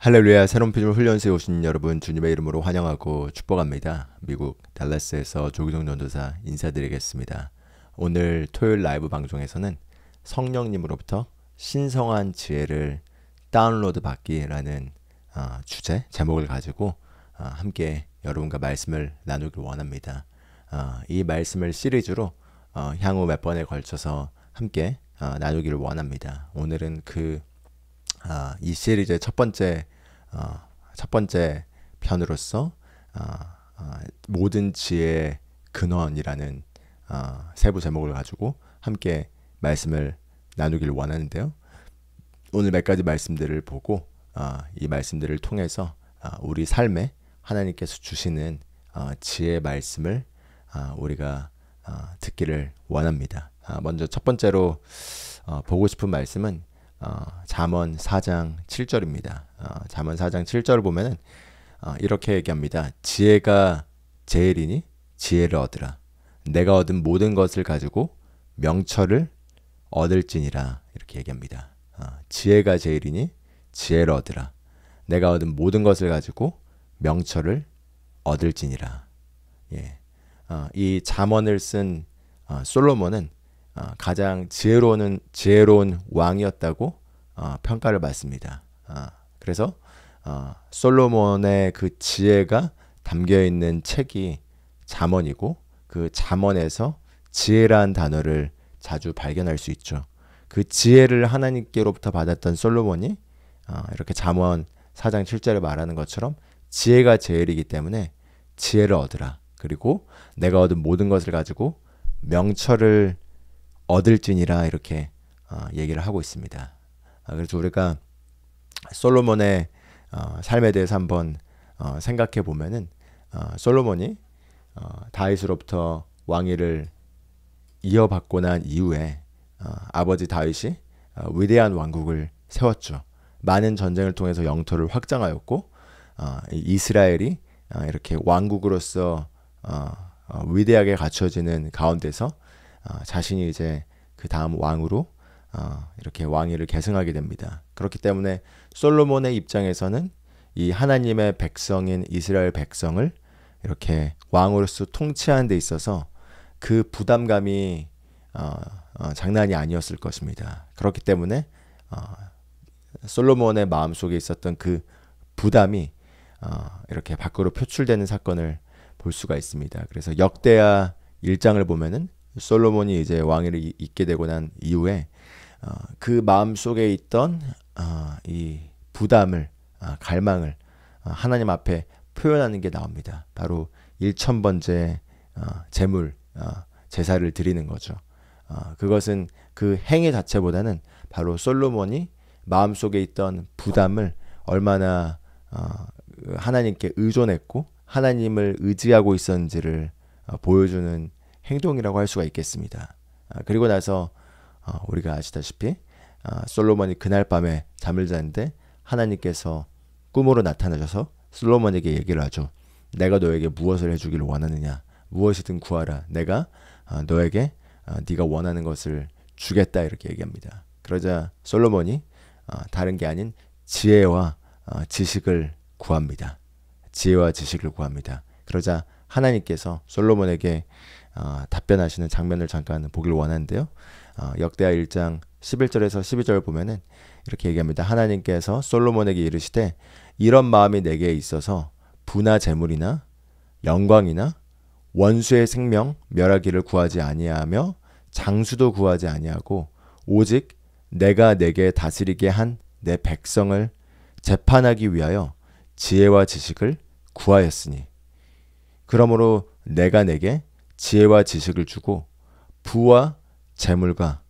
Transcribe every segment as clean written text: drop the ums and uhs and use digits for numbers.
할렐루야. 새로운 피조물 훈련소에 오신 여러분 주님의 이름으로 환영하고 축복합니다. 미국 달라스에서 조기종 전도사 인사드리겠습니다. 오늘 토요일 라이브 방송에서는 성령님으로부터 신성한 지혜를 다운로드 받기라는 주제 제목을 가지고 함께 여러분과 말씀을 나누길 원합니다. 이 말씀을 시리즈로 향후 몇 번에 걸쳐서 함께 나누기를 원합니다. 오늘은 이 시리즈의 첫 번째 편으로서 모든 지혜의 근원이라는 세부 제목을 가지고 함께 말씀을 나누기를 원하는데요. 오늘 몇 가지 말씀들을 보고 이 말씀들을 통해서 우리 삶에 하나님께서 주시는 지혜의 말씀을 우리가 듣기를 원합니다. 먼저 첫 번째로 보고 싶은 말씀은 잠언 4장 7절입니다. 잠언 4장 7절을 보면은 이렇게 얘기합니다. 지혜가 제일이니 지혜를 얻으라. 내가 얻은 모든 것을 가지고 명철을 얻을지니라. 이렇게 얘기합니다. 지혜가 제일이니 지혜를 얻으라. 내가 얻은 모든 것을 가지고 명철을 얻을지니라. 이 잠언을 쓴 솔로몬은 가장 지혜로운 왕이었다고 평가를 받습니다. 그래서 솔로몬의 그 지혜가 담겨 있는 책이 잠언이고 그 잠언에서 지혜라는 단어를 자주 발견할 수 있죠. 그 지혜를 하나님께로부터 받았던 솔로몬이 이렇게 잠언 4장 7절에 말하는 것처럼 지혜가 제일이기 때문에 지혜를 얻으라. 그리고 내가 얻은 모든 것을 가지고 명철을 얻을지니라 이렇게 얘기를 하고 있습니다. 그래서 우리가 솔로몬의 삶에 대해서 한번 생각해 보면은 솔로몬이 다윗으로부터 왕위를 이어받고 난 이후에 아버지 다윗이 위대한 왕국을 세웠죠. 많은 전쟁을 통해서 영토를 확장하였고 이스라엘이 이렇게 왕국으로서 위대하게 갖춰지는 가운데서 자신이 이제 그 다음 왕으로 이렇게 왕위를 계승하게 됩니다. 그렇기 때문에 솔로몬의 입장에서는 이 하나님의 백성인 이스라엘 백성을 이렇게 왕으로서 통치하는 데 있어서 그 부담감이 장난이 아니었을 것입니다. 그렇기 때문에 솔로몬의 마음속에 있었던 그 부담이 이렇게 밖으로 표출되는 사건을 볼 수가 있습니다. 그래서 역대하 1장을 보면은 솔로몬이 이제 왕위를 잇게 되고 난 이후에 그 마음속에 있던 이 부담을 갈망을 하나님 앞에 표현하는 게 나옵니다. 바로 1000번째 제물 제사를 드리는 거죠. 그것은 그 행위 자체보다는 바로 솔로몬이 마음속에 있던 부담을 얼마나 하나님께 의존했고 하나님을 의지하고 있었는지를 보여주는 행동이라고 할 수가 있겠습니다. 그리고 나서 우리가 아시다시피 솔로몬이 그날 밤에 잠을 자는데 하나님께서 꿈으로 나타나셔서 솔로몬에게 얘기를 하죠. 내가 너에게 무엇을 해주기를 원하느냐. 무엇이든 구하라. 내가 너에게 네가 원하는 것을 주겠다. 이렇게 얘기합니다. 그러자 솔로몬이 다른 게 아닌 지혜와 지식을 구합니다. 지혜와 지식을 구합니다. 그러자 하나님께서 솔로몬에게 답변하시는 장면을 잠깐 보길 원하는데요. 역대하 1장 11절에서 12절 보면은 이렇게 얘기합니다. 하나님께서 솔로몬에게 이르시되 이런 마음이 내게 있어서 부나 재물이나 영광이나 원수의 생명 멸하기를 구하지 아니하며 장수도 구하지 아니하고 오직 내가 내게 다스리게 한 내 백성을 재판하기 위하여 지혜와 지식을 구하였으니 그러므로 내가 내게 지혜와 지식을 주고 부와 재물과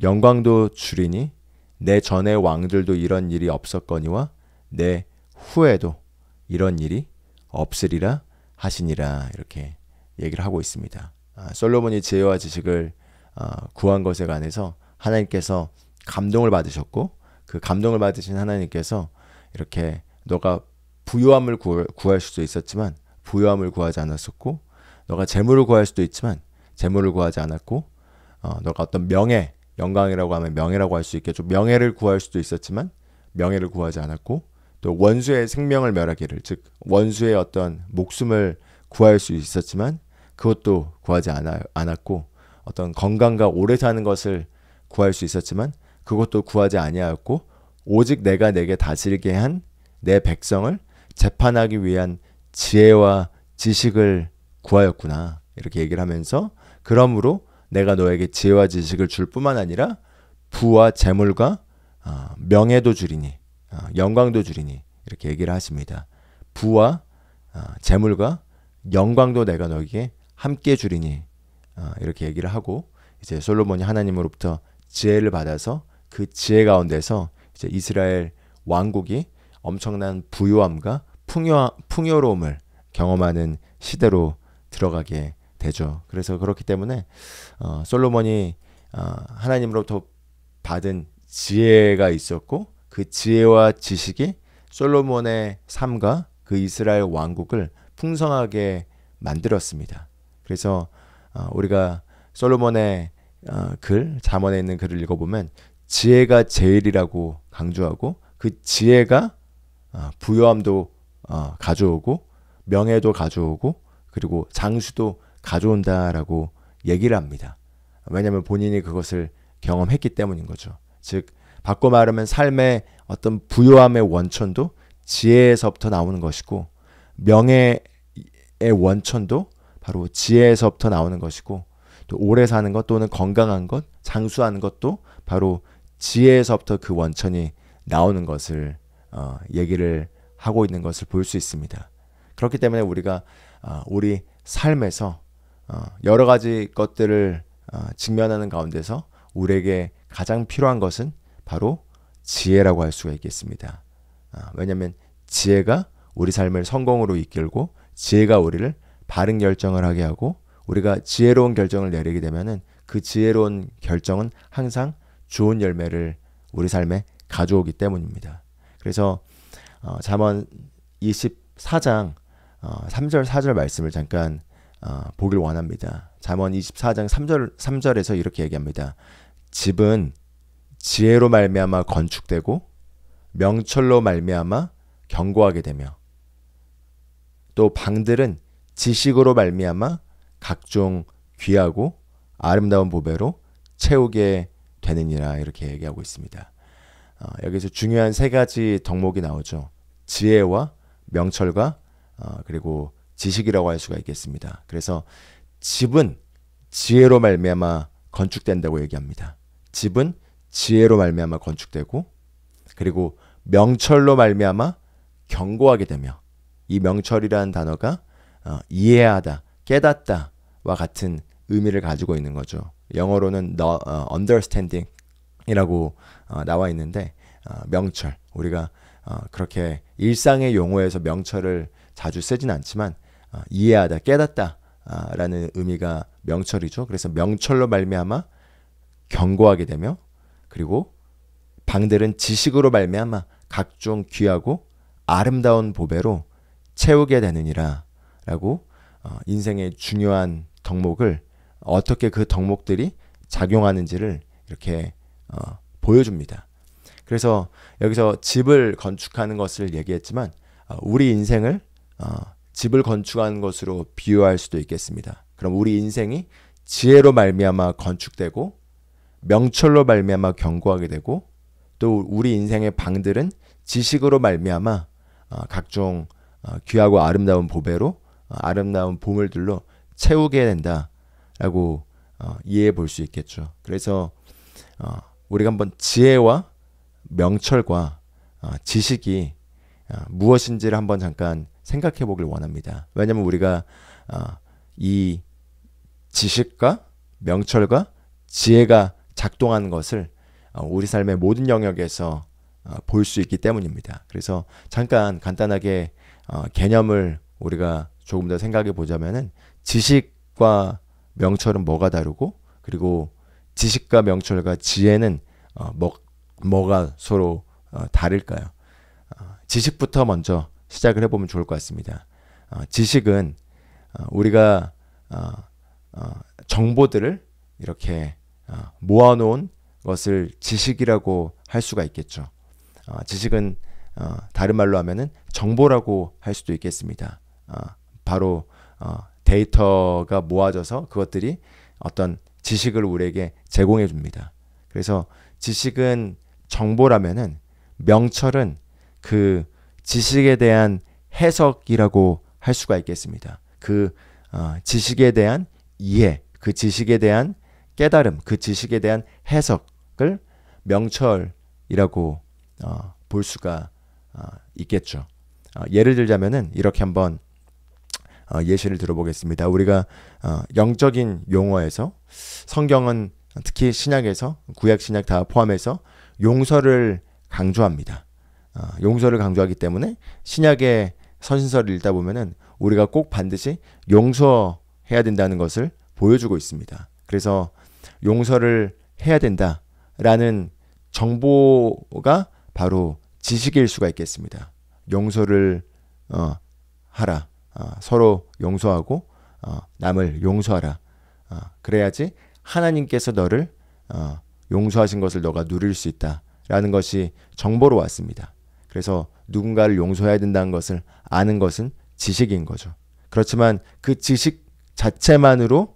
영광도 주리니 내 전의 왕들도 이런 일이 없었거니와 내 후에도 이런 일이 없으리라 하시니라. 이렇게 얘기를 하고 있습니다. 솔로몬이 지혜와 지식을 구한 것에 관해서 하나님께서 감동을 받으셨고 그 감동을 받으신 하나님께서 이렇게 너가 부요함을 구할 수도 있었지만 부요함을 구하지 않았었고 너가 재물을 구할 수도 있지만 재물을 구하지 않았고 너가 어떤 명예, 영광이라고 하면 명예라고 할 수 있겠죠. 명예를 구할 수도 있었지만 명예를 구하지 않았고 또 원수의 생명을 멸하기를, 즉 원수의 어떤 목숨을 구할 수 있었지만 그것도 구하지 않았고, 어떤 건강과 오래 사는 것을 구할 수 있었지만 그것도 구하지 아니하였고, 오직 내가 내게 다스리게 한 내 백성을 재판하기 위한 지혜와 지식을 구하였구나, 이렇게 얘기를 하면서, 그러므로 내가 너에게 지혜와 지식을 줄 뿐만 아니라 부와 재물과 명예도 주리니, 영광도 주리니, 이렇게 얘기를 하십니다. 부와 재물과 영광도 내가 너에게 함께 주리니, 이렇게 얘기를 하고, 이제 솔로몬이 하나님으로부터 지혜를 받아서 그 지혜 가운데서 이제 이스라엘 왕국이 엄청난 부요함과 풍요로움을 경험하는 시대로 들어가게 되죠. 그래서 그렇기 때문에 솔로몬이 하나님으로부터 받은 지혜가 있었고, 그 지혜와 지식이 솔로몬의 삶과 그 이스라엘 왕국을 풍성하게 만들었습니다. 그래서 우리가 솔로몬의 글, 잠언에 있는 글을 읽어보면 지혜가 제일이라고 강조하고, 그 지혜가 부요함도 가져오고 명예도 가져오고 그리고 장수도 가져온다라고 얘기를 합니다. 왜냐하면 본인이 그것을 경험했기 때문인 거죠. 즉 바꿔 말하면 삶의 어떤 부요함의 원천도 지혜에서부터 나오는 것이고, 명예의 원천도 바로 지혜에서부터 나오는 것이고, 또 오래 사는 것 또는 건강한 것, 장수하는 것도 바로 지혜에서부터 그 원천이 나오는 것을 얘기를 하고 있는 것을 볼 수 있습니다. 그렇기 때문에 우리가 우리 삶에서 여러 가지 것들을 직면하는 가운데서 우리에게 가장 필요한 것은 바로 지혜라고 할 수가 있겠습니다. 왜냐하면 지혜가 우리 삶을 성공으로 이끌고, 지혜가 우리를 바른 결정을 하게 하고, 우리가 지혜로운 결정을 내리게 되면은 그 지혜로운 결정은 항상 좋은 열매를 우리 삶에 가져오기 때문입니다. 그래서 잠언 24장 3절 4절 말씀을 잠깐 보길 원합니다. 잠언 24장 3절에서 이렇게 얘기합니다. 집은 지혜로 말미암아 건축되고 명철로 말미암아 견고하게 되며, 또 방들은 지식으로 말미암아 각종 귀하고 아름다운 보배로 채우게 되느니라, 이렇게 얘기하고 있습니다. 여기서 중요한 세 가지 덕목이 나오죠. 지혜와 명철과 그리고 지식이라고 할 수가 있겠습니다. 그래서 집은 지혜로 말미암아 건축된다고 얘기합니다. 집은 지혜로 말미암아 건축되고, 그리고 명철로 말미암아 견고하게 되며, 이 명철이라는 단어가 이해하다, 깨닫다와 같은 의미를 가지고 있는 거죠. 영어로는 understanding이라고 나와 있는데, 명철, 우리가 그렇게 일상의 용어에서 명철을 자주 쓰진 않지만 이해하다, 깨닫다 라는 의미가 명철이죠. 그래서 명철로 말미암아 견고하게 되며, 그리고 방들은 지식으로 말미암아 각종 귀하고 아름다운 보배로 채우게 되느니라 라고 인생의 중요한 덕목을, 어떻게 그 덕목들이 작용하는지를 이렇게 보여줍니다. 그래서 여기서 집을 건축하는 것을 얘기했지만 우리 인생을 집을 건축하는 것으로 비유할 수도 있겠습니다. 그럼 우리 인생이 지혜로 말미암아 건축되고 명철로 말미암아 견고하게 되고, 또 우리 인생의 방들은 지식으로 말미암아 각종 귀하고 아름다운 보배로, 아름다운 보물들로 채우게 된다라고 이해해 볼 수 있겠죠. 그래서 우리가 한번 지혜와 명철과 지식이 무엇인지를 한번 잠깐 생각해 보길 원합니다. 왜냐하면 우리가 이 지식과 명철과 지혜가 작동하는 것을 우리 삶의 모든 영역에서 볼 수 있기 때문입니다. 그래서 잠깐 간단하게 개념을 우리가 조금 더 생각해 보자면은, 지식과 명철은 뭐가 다르고, 그리고 지식과 명철과 지혜는 뭐가 서로 다를까요? 지식부터 먼저 시작을 해보면 좋을 것 같습니다. 지식은 우리가 정보들을 이렇게 모아놓은 것을 지식이라고 할 수가 있겠죠. 지식은 다른 말로 하면은 정보라고 할 수도 있겠습니다. 바로 데이터가 모아져서 그것들이 어떤 지식을 우리에게 제공해 줍니다. 그래서 지식은 정보라면은 명철은 그 지식에 대한 해석이라고 할 수가 있겠습니다. 그 지식에 대한 이해, 그 지식에 대한 깨달음, 그 지식에 대한 해석을 명철이라고 볼 수가 있겠죠. 예를 들자면은 이렇게 한번 예시를 들어보겠습니다. 우리가 영적인 용어에서 성경은 특히 신약에서 구약 신약 다 포함해서 용서를 강조합니다. 용서를 강조하기 때문에 신약의 서신서를 읽다 보면은 우리가 꼭 반드시 용서해야 된다는 것을 보여주고 있습니다. 그래서 용서를 해야 된다라는 정보가 바로 지식일 수가 있겠습니다. 용서를 하라. 서로 용서하고 남을 용서하라. 그래야지 하나님께서 너를 용서하신 것을 너가 누릴 수 있다라는 것이 정보로 왔습니다. 그래서 누군가를 용서해야 된다는 것을 아는 것은 지식인 거죠. 그렇지만 그 지식 자체만으로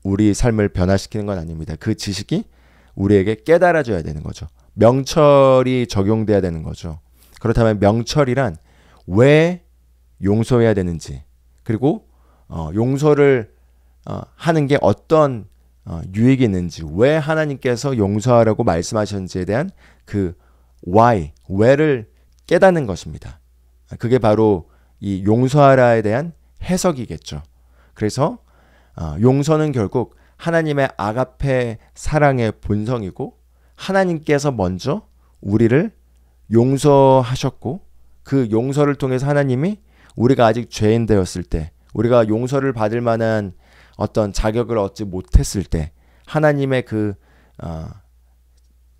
우리 삶을 변화시키는 건 아닙니다. 그 지식이 우리에게 깨달아져야 되는 거죠. 명철이 적용돼야 되는 거죠. 그렇다면 명철이란 왜 용서해야 되는지, 그리고 용서를 하는 게 어떤 유익이 있는지, 왜 하나님께서 용서하라고 말씀하셨는지에 대한 그 why, 왜를 깨닫는 것입니다. 그게 바로 이 용서하라에 대한 해석이겠죠. 그래서 용서는 결국 하나님의 아가페 사랑의 본성이고, 하나님께서 먼저 우리를 용서하셨고, 그 용서를 통해서 하나님이 우리가 아직 죄인 되었을 때, 우리가 용서를 받을 만한 어떤 자격을 얻지 못했을 때, 하나님의 그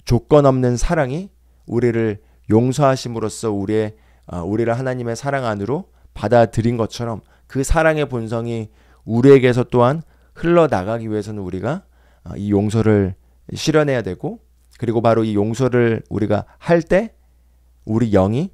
조건 없는 사랑이 우리를 용서하심으로써 우리를 하나님의 사랑 안으로 받아들인 것처럼, 그 사랑의 본성이 우리에게서 또한 흘러나가기 위해서는 우리가 이 용서를 실현해야 되고, 그리고 바로 이 용서를 우리가 할 때 우리 영이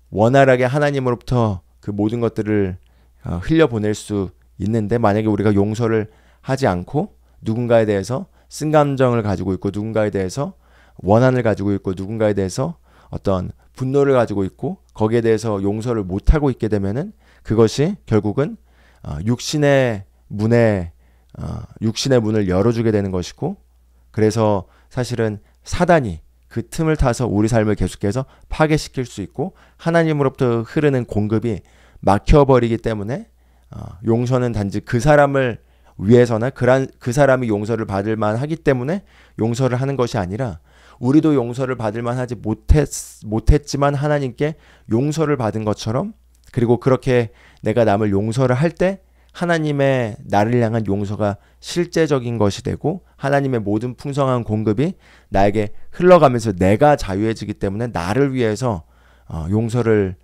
원활하게 하나님으로부터 그 모든 것들을 흘려보낼 수 있는데, 만약에 우리가 용서를 하지 않고 누군가에 대해서 쓴감정을 가지고 있고, 누군가에 대해서 원한을 가지고 있고, 누군가에 대해서 어떤 분노를 가지고 있고, 거기에 대해서 용서를 못하고 있게 되면은 그것이 결국은 육신의 문을 열어주게 되는 것이고, 그래서 사실은 사단이 그 틈을 타서 우리 삶을 계속해서 파괴시킬 수 있고, 하나님으로부터 흐르는 공급이 막혀버리기 때문에 용서는 단지 그 사람을 위해서나 그 사람이 용서를 받을 만하기 때문에 용서를 하는 것이 아니라, 우리도 용서를 받을 만하지 못했지만 하나님께 용서를 받은 것처럼, 그리고 그렇게 내가 남을 용서를 할 때 하나님의 나를 향한 용서가 실제적인 것이 되고, 하나님의 모든 풍성한 공급이 나에게 흘러가면서 내가 자유해지기 때문에 나를 위해서 용서를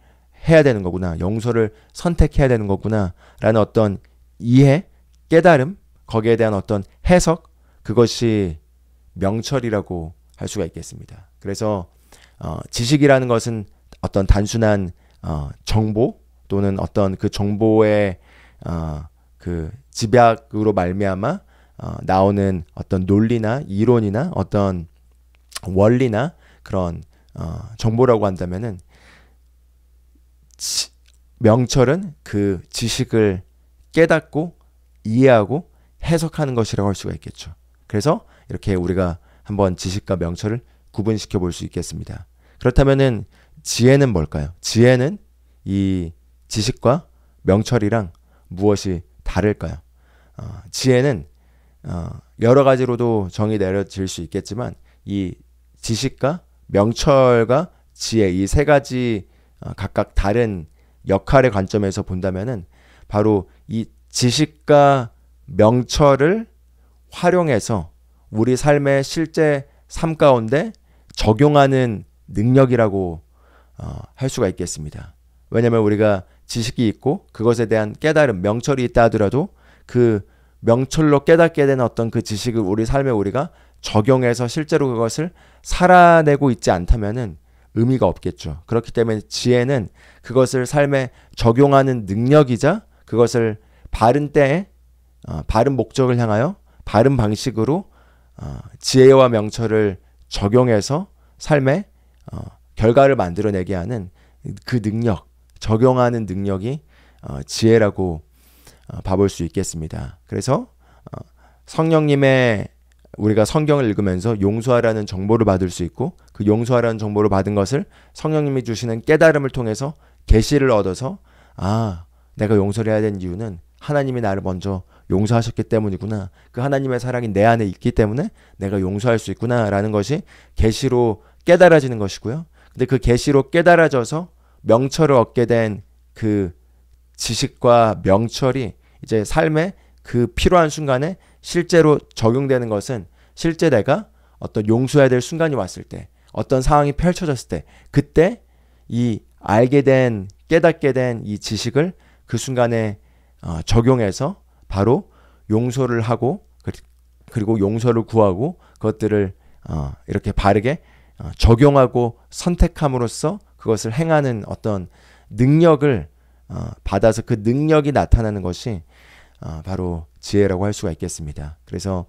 해야 되는 거구나, 용서를 선택해야 되는 거구나 라는 어떤 이해, 깨달음, 거기에 대한 어떤 해석, 그것이 명철이라고 할 수가 있겠습니다. 그래서 지식이라는 것은 어떤 단순한 정보, 또는 어떤 그 정보의 그 집약으로 말미암아 나오는 어떤 논리나 이론이나 어떤 원리나 그런 정보라고 한다면은, 명철은 그 지식을 깨닫고 이해하고 해석하는 것이라고 할 수가 있겠죠. 그래서 이렇게 우리가 한번 지식과 명철을 구분시켜 볼 수 있겠습니다. 그렇다면은 지혜는 뭘까요? 지혜는 이 지식과 명철이랑 무엇이 다를까요? 지혜는 여러 가지로도 정의 내려질 수 있겠지만, 이 지식과 명철과 지혜, 이 세 가지 각각 다른 역할의 관점에서 본다면은, 바로 이 지식과 명철을 활용해서 우리 삶의 실제 삶 가운데 적용하는 능력이라고 할 수가 있겠습니다. 왜냐하면 우리가 지식이 있고 그것에 대한 깨달음, 명철이 있다 하더라도 그 명철로 깨닫게 된 어떤 그 지식을 우리 삶에 우리가 적용해서 실제로 그것을 살아내고 있지 않다면은 의미가 없겠죠. 그렇기 때문에 지혜는 그것을 삶에 적용하는 능력이자 그것을 바른 때에 바른 목적을 향하여 바른 방식으로 지혜와 명철을 적용해서 삶에 결과를 만들어내게 하는 그 능력, 적용하는 능력이 지혜라고 봐볼 수 있겠습니다. 그래서 성령님의 우리가 성경을 읽으면서 용서하라는 정보를 받을 수 있고 그 용서하라는 정보를 받은 것을 성령님이 주시는 깨달음을 통해서 계시를 얻어서 내가 용서를 해야 되는 이유는 하나님이 나를 먼저 용서하셨기 때문이구나. 그 하나님의 사랑이 내 안에 있기 때문에 내가 용서할 수 있구나라는 것이 계시로 깨달아지는 것이고요. 근데 그 계시로 깨달아져서 명철을 얻게 된 그 지식과 명철이 이제 삶에 그 필요한 순간에 실제로 적용되는 것은 실제 내가 어떤 용서해야 될 순간이 왔을 때 어떤 상황이 펼쳐졌을 때 그때 이 알게 된 깨닫게 된 이 지식을 그 순간에 적용해서 바로 용서를 하고 그리고 용서를 구하고 그것들을 이렇게 바르게 적용하고 선택함으로써 그것을 행하는 어떤 능력을 받아서 그 능력이 나타나는 것이 바로 지혜라고 할 수가 있겠습니다. 그래서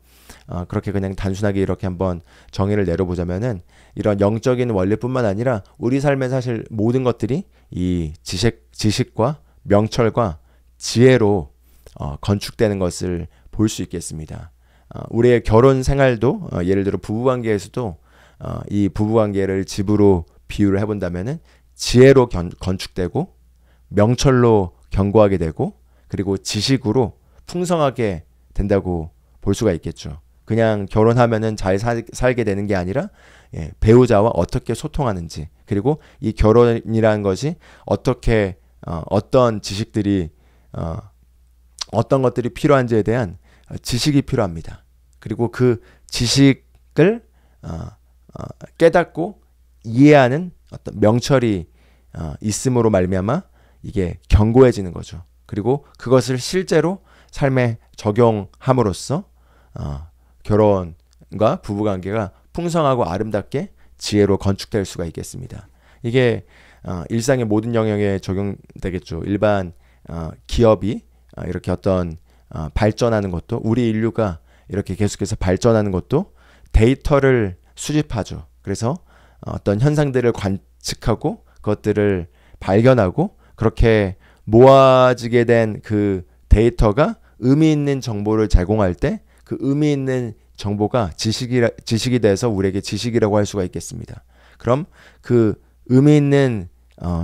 그렇게 그냥 단순하게 이렇게 한번 정의를 내려보자면은 이런 영적인 원리뿐만 아니라 우리 삶의 사실 모든 것들이 이 지식과 명철과 지혜로 건축되는 것을 볼 수 있겠습니다. 우리의 결혼 생활도 예를 들어 부부관계에서도 이 부부관계를 집으로 비유를 해본다면은 지혜로 건축되고 명철로 견고하게 되고 그리고 지식으로 풍성하게 된다고 볼 수가 있겠죠. 그냥 결혼하면은 잘 살게 되는 게 아니라 배우자와 어떻게 소통하는지 그리고 이 결혼이라는 것이 어떻게 어떤 지식들이 어떤 것들이 필요한지에 대한 지식이 필요합니다. 그리고 그 지식을 깨닫고 이해하는 어떤 명철이 있음으로 말미암아 이게 견고해지는 거죠. 그리고 그것을 실제로 삶에 적용함으로써 결혼과 부부관계가 풍성하고 아름답게 지혜로 건축될 수가 있겠습니다. 이게 일상의 모든 영역에 적용되겠죠. 일반 기업이 이렇게 어떤 발전하는 것도 우리 인류가 이렇게 계속해서 발전하는 것도 데이터를 수집하죠. 그래서 어떤 현상들을 관측하고 그것들을 발견하고 그렇게 모아지게 된 그 데이터가 의미 있는 정보를 제공할 때 그 의미 있는 정보가 지식이 돼서 우리에게 지식이라고 할 수가 있겠습니다. 그럼 그 의미 있는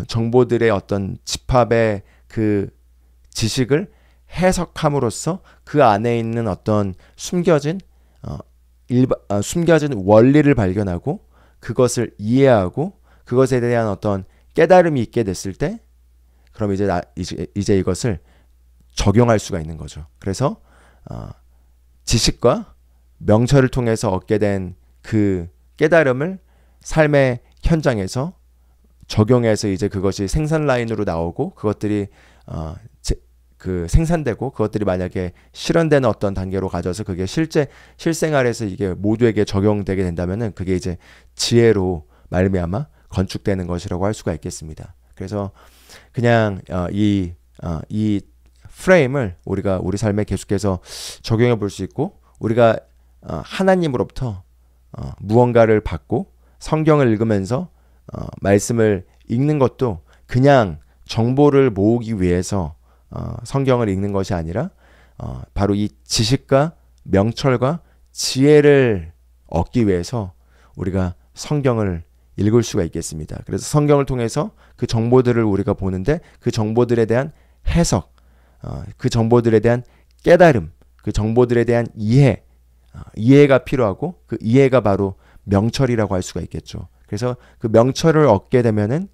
정보들의 어떤 집합의 그 지식을 해석함으로써 그 안에 있는 어떤 숨겨진 원리를 발견하고 그것을 이해하고 그것에 대한 어떤 깨달음이 있게 됐을 때 그럼 이제 이것을 적용할 수가 있는 거죠. 그래서 지식과 명철을 통해서 얻게 된 그 깨달음을 삶의 현장에서 적용해서 이제 그것이 생산 라인으로 나오고 그것들이 그 생산되고 그것들이 만약에 실현되는 어떤 단계로 가져서 그게 실생활에서 이게 모두에게 적용되게 된다면은 그게 이제 지혜로 말미암아 건축되는 것이라고 할 수가 있겠습니다. 그래서 그냥 이 프레임을 우리가 우리 삶에 계속해서 적용해 볼 수 있고 우리가 하나님으로부터 무언가를 받고 성경을 읽으면서 말씀을 읽는 것도 그냥 정보를 모으기 위해서 성경을 읽는 것이 아니라 바로 이 지식과 명철과 지혜를 얻기 위해서 우리가 성경을 읽을 수가 있겠습니다. 그래서 성경을 통해서 그 정보들을 우리가 보는데 그 정보들에 대한 해석, 그 정보들에 대한 깨달음, 그 정보들에 대한 이해가 필요하고 그 이해가 바로 명철이라고 할 수가 있겠죠. 그래서 그 명철을 얻게 되면은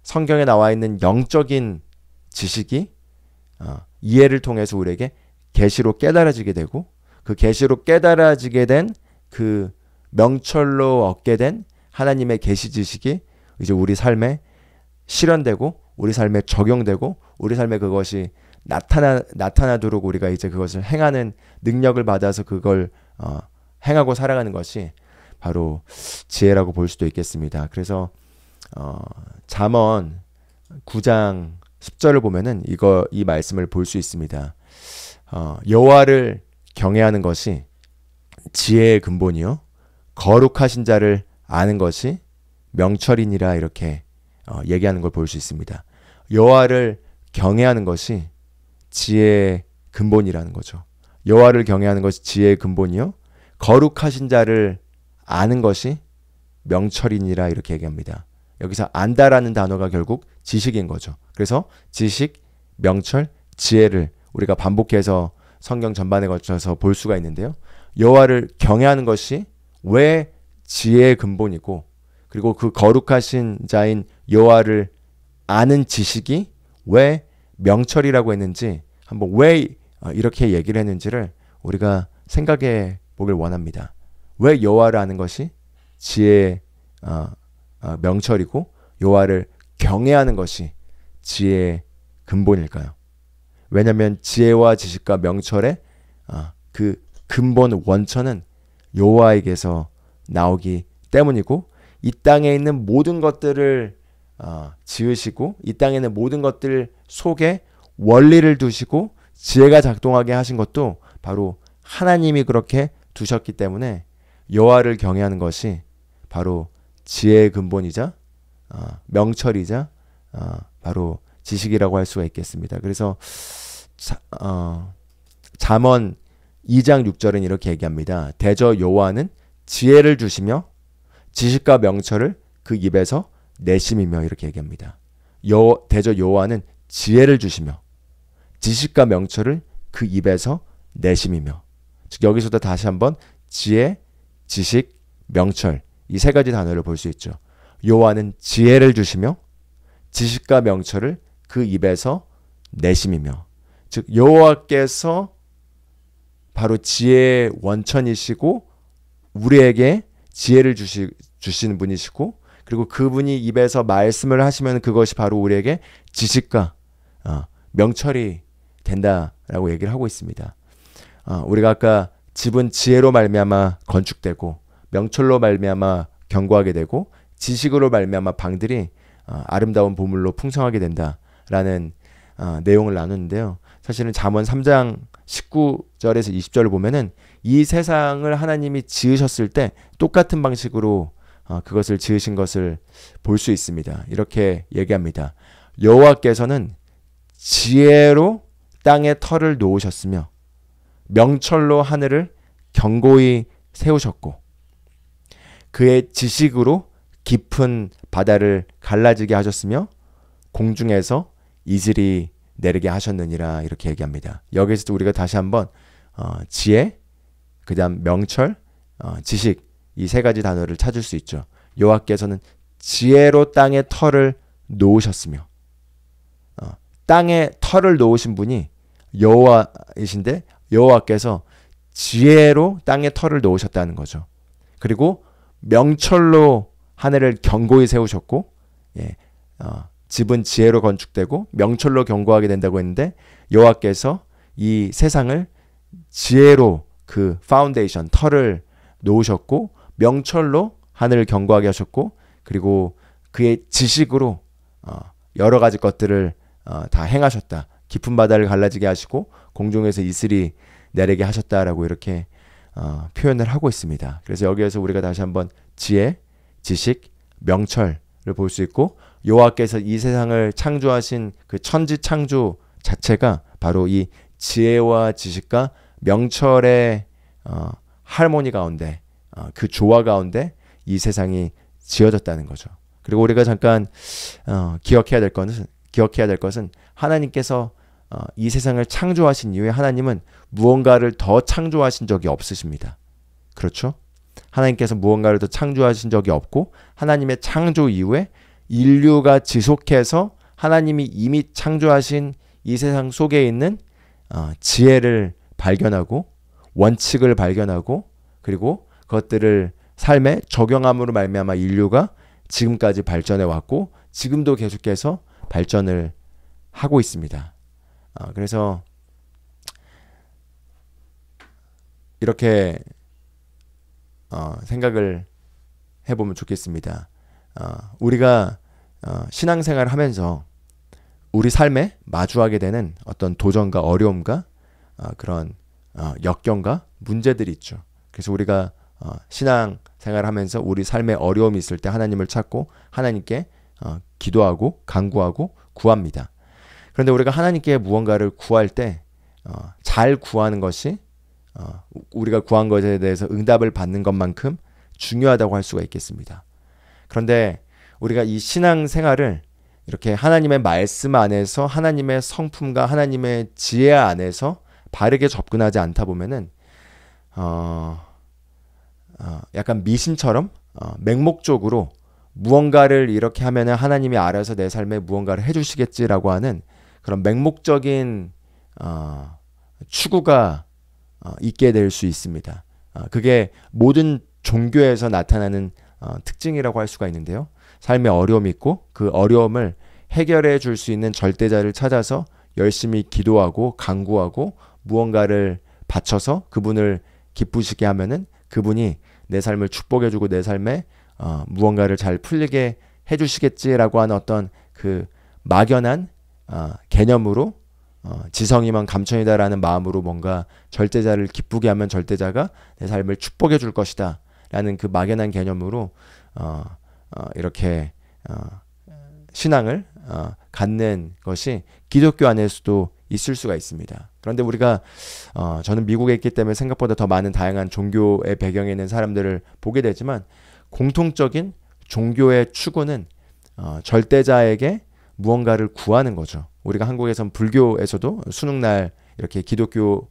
성경에 나와 있는 영적인 지식이 이해를 통해서 우리에게 계시로 깨달아지게 되고 그 계시로 깨달아지게 된 그 명철로 얻게 된 하나님의 계시 지식이 이제 우리 삶에 실현되고 우리 삶에 적용되고 우리 삶에 그것이 나타나도록 우리가 이제 그것을 행하는 능력을 받아서 그걸 행하고 살아가는 것이 바로 지혜라고 볼 수도 있겠습니다. 그래서 잠언 9장 10절을 보면은 이 말씀을 볼 수 있습니다. 여호와를 경외하는 것이 지혜의 근본이요 거룩하신 자를 아는 것이 명철이니라 이렇게 얘기하는 걸 볼 수 있습니다. 여호와를 경외하는 것이 지혜의 근본이라는 거죠. 여호와를 경외하는 것이 지혜의 근본이요 거룩하신 자를 아는 것이 명철이니라 이렇게 얘기합니다. 여기서 안다라는 단어가 결국 지식인 거죠. 그래서 지식, 명철, 지혜를 우리가 반복해서 성경 전반에 걸쳐서 볼 수가 있는데요. 여호와를 경외하는 것이 왜 지혜의 근본이고 그리고 그 거룩하신 자인 여호와를 아는 지식이 왜 명철이라고 했는지 한번 왜 이렇게 얘기를 했는지를 우리가 생각해 보길 원합니다. 왜 여호와를 아는 것이 지혜의 명철이고 여호와를 경외하는 것이 지혜의 근본일까요? 왜냐하면 지혜와 지식과 명철의 그 근본 원천은 여호와에게서 나오기 때문이고 이 땅에 있는 모든 것들을 지으시고 이 땅에 있는 모든 것들 속에 원리를 두시고 지혜가 작동하게 하신 것도 바로 하나님이 그렇게 두셨기 때문에 여호와를 경외하는 것이 바로 지혜의 근본이자 명철이자 바로 지식이라고 할 수가 있겠습니다. 그래서 잠언 2장 6절은 이렇게 얘기합니다. 대저 여호와는 지혜를 주시며 지식과 명철을 그 입에서 내심이며 이렇게 얘기합니다. 대저 여호와는 지혜를 주시며 지식과 명철을 그 입에서 내심이며 즉 여기서도 다시 한번 지혜, 지식, 명철 이 세 가지 단어를 볼 수 있죠. 여호와는 지혜를 주시며 지식과 명철을 그 입에서 내심이며 즉 여호와께서 바로 지혜의 원천이시고 우리에게 지혜를 주시는 분이시고 그리고 그분이 입에서 말씀을 하시면 그것이 바로 우리에게 지식과 명철이 된다라고 얘기를 하고 있습니다. 우리가 아까 집은 지혜로 말미암아 건축되고 명철로 말미암아 견고하게 되고 지식으로 말미암아 방들이 아름다운 보물로 풍성하게 된다라는 내용을 나누는데요. 사실은 잠언 3장 19절에서 20절을 보면은 이 세상을 하나님이 지으셨을 때 똑같은 방식으로 그것을 지으신 것을 볼 수 있습니다. 이렇게 얘기합니다. 여호와께서는 지혜로 땅에 터를 놓으셨으며 명철로 하늘을 견고히 세우셨고 그의 지식으로 깊은 바다를 갈라지게 하셨으며 공중에서 이슬이 내리게 하셨느니라 이렇게 얘기합니다. 여기서도 우리가 다시 한번 지혜, 그 다음 명철, 지식 이 세 가지 단어를 찾을 수 있죠. 여호와께서는 지혜로 땅에 터를 놓으셨으며 땅에 터를 놓으신 분이 여호와이신데 여호와께서 지혜로 땅에 터를 놓으셨다는 거죠. 그리고 명철로 하늘을 견고히 세우셨고 집은 지혜로 건축되고 명철로 견고하게 된다고 했는데 여호와께서 이 세상을 지혜로 그 파운데이션 터를 놓으셨고 명철로 하늘을 견고하게 하셨고 그리고 그의 지식으로 여러 가지 것들을 다 행하셨다. 깊은 바다를 갈라지게 하시고 공중에서 이슬이 내리게 하셨다라고 이렇게 표현을 하고 있습니다. 그래서 여기에서 우리가 다시 한번 지혜, 지식, 명철을 볼 수 있고 여호와께서 이 세상을 창조하신 그 천지 창조 자체가 바로 이 지혜와 지식과 명철의 할모니 가운데 그 조화 가운데 이 세상이 지어졌다는 거죠. 그리고 우리가 잠깐 기억해야 될 것은 하나님께서 이 세상을 창조하신 이후에 하나님은 무언가를 더 창조하신 적이 없으십니다. 그렇죠? 하나님께서 무언가를 더 창조하신 적이 없고 하나님의 창조 이후에 인류가 지속해서 하나님이 이미 창조하신 이 세상 속에 있는 지혜를 발견하고 원칙을 발견하고 그리고 그것들을 삶에 적용함으로 말미암아 인류가 지금까지 발전해 왔고 지금도 계속해서 발전을 하고 있습니다. 그래서 이렇게 생각을 해보면 좋겠습니다. 우리가 신앙생활을 하면서 우리 삶에 마주하게 되는 어떤 도전과 어려움과 그런 역경과 문제들이 있죠. 그래서 우리가 신앙생활을 하면서 우리 삶에 어려움이 있을 때 하나님을 찾고 하나님께 기도하고 간구하고 구합니다. 그런데 우리가 하나님께 무언가를 구할 때 잘 구하는 것이 우리가 구한 것에 대해서 응답을 받는 것만큼 중요하다고 할 수가 있겠습니다. 그런데 우리가 이 신앙생활을 이렇게 하나님의 말씀 안에서 하나님의 성품과 하나님의 지혜 안에서 바르게 접근하지 않다 보면은 약간 미신처럼 맹목적으로 무언가를 이렇게 하면은 하나님이 알아서 내 삶에 무언가를 해주시겠지라고 하는 그런 맹목적인 추구가 있게 될 수 있습니다. 그게 모든 종교에서 나타나는 특징이라고 할 수가 있는데요. 삶에 어려움이 있고 그 어려움을 해결해 줄 수 있는 절대자를 찾아서 열심히 기도하고 간구하고 무언가를 바쳐서 그분을 기쁘시게 하면은 그분이 내 삶을 축복해 주고 내 삶에 무언가를 잘 풀리게 해 주시겠지라고 하는 어떤 그 막연한 개념으로 지성이면 감천이다라는 마음으로 뭔가 절대자를 기쁘게 하면 절대자가 내 삶을 축복해 줄 것이다 라는 그 막연한 개념으로 이렇게 신앙을 갖는 것이 기독교 안에서도 있을 수가 있습니다. 그런데 우리가 저는 미국에 있기 때문에 생각보다 더 많은 다양한 종교의 배경에 있는 사람들을 보게 되지만 공통적인 종교의 추구는 절대자에게 무언가를 구하는 거죠. 우리가 한국에선 불교에서도 수능날 이렇게 기독교에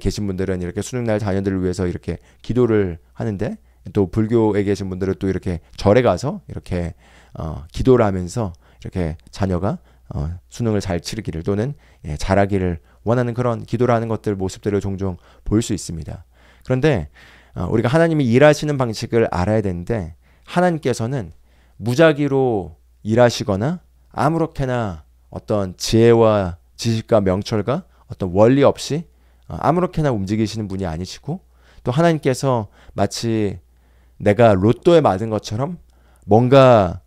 계신 분들은 이렇게 수능날 자녀들을 위해서 이렇게 기도를 하는데 또 불교에 계신 분들은 또 이렇게 절에 가서 이렇게 기도를 하면서 이렇게 자녀가 수능을 잘 치르기를 또는 잘하기를 원하는 그런 기도를 하는 것들 모습들을 종종 볼 수 있습니다. 그런데 우리가 하나님이 일하시는 방식을 알아야 되는데 하나님께서는 무작위로 일하시거나 아무렇게나 어떤 지혜와 지식과 명철과 어떤 원리 없이 아무렇게나 움직이시는 분이 아니시고 또 하나님께서 마치 내가 로또에 맞은 것처럼 뭔가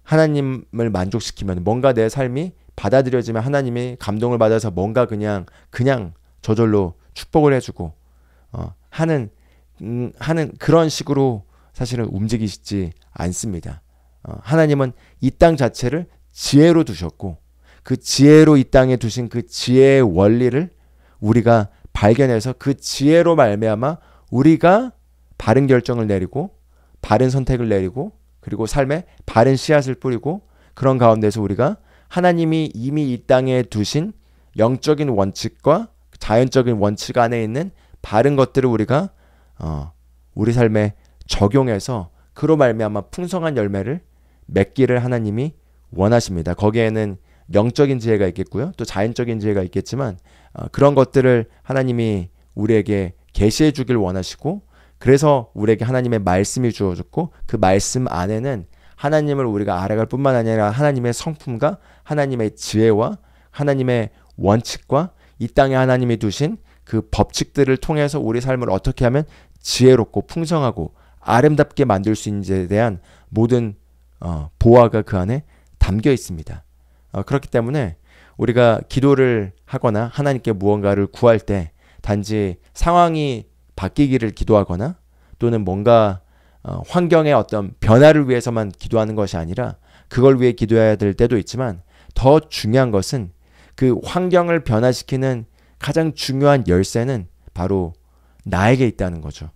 하나님을 만족시키면 뭔가 내 삶이 받아들여지면 하나님이 감동을 받아서 뭔가 그냥 저절로 축복을 해주고 하는 그런 식으로 사실은 움직이시지 않습니다. 하나님은 이 땅 자체를 지혜로 두셨고 그 지혜로 이 땅에 두신 그 지혜의 원리를 우리가 발견해서 그 지혜로 말미암아 우리가 바른 결정을 내리고 바른 선택을 내리고 그리고 삶에 바른 씨앗을 뿌리고 그런 가운데서 우리가 하나님이 이미 이 땅에 두신 영적인 원칙과 자연적인 원칙 안에 있는 바른 것들을 우리가 우리 삶에 적용해서 그로 말미암아 풍성한 열매를 맺기를 하나님이 원하십니다. 거기에는 영적인 지혜가 있겠고요. 또 자연적인 지혜가 있겠지만 그런 것들을 하나님이 우리에게 계시해 주길 원하시고 그래서 우리에게 하나님의 말씀이 주어졌고 그 말씀 안에는 하나님을 우리가 알아갈 뿐만 아니라 하나님의 성품과 하나님의 지혜와 하나님의 원칙과 이 땅에 하나님이 두신 그 법칙들을 통해서 우리 삶을 어떻게 하면 지혜롭고 풍성하고 아름답게 만들 수 있는지에 대한 모든 보화가 그 안에 담겨 있습니다. 그렇기 때문에 우리가 기도를 하거나 하나님께 무언가를 구할 때 단지 상황이 바뀌기를 기도하거나 또는 뭔가 환경의 어떤 변화를 위해서만 기도하는 것이 아니라 그걸 위해 기도해야 될 때도 있지만 더 중요한 것은 그 환경을 변화시키는 가장 중요한 열쇠는 바로 나에게 있다는 거죠.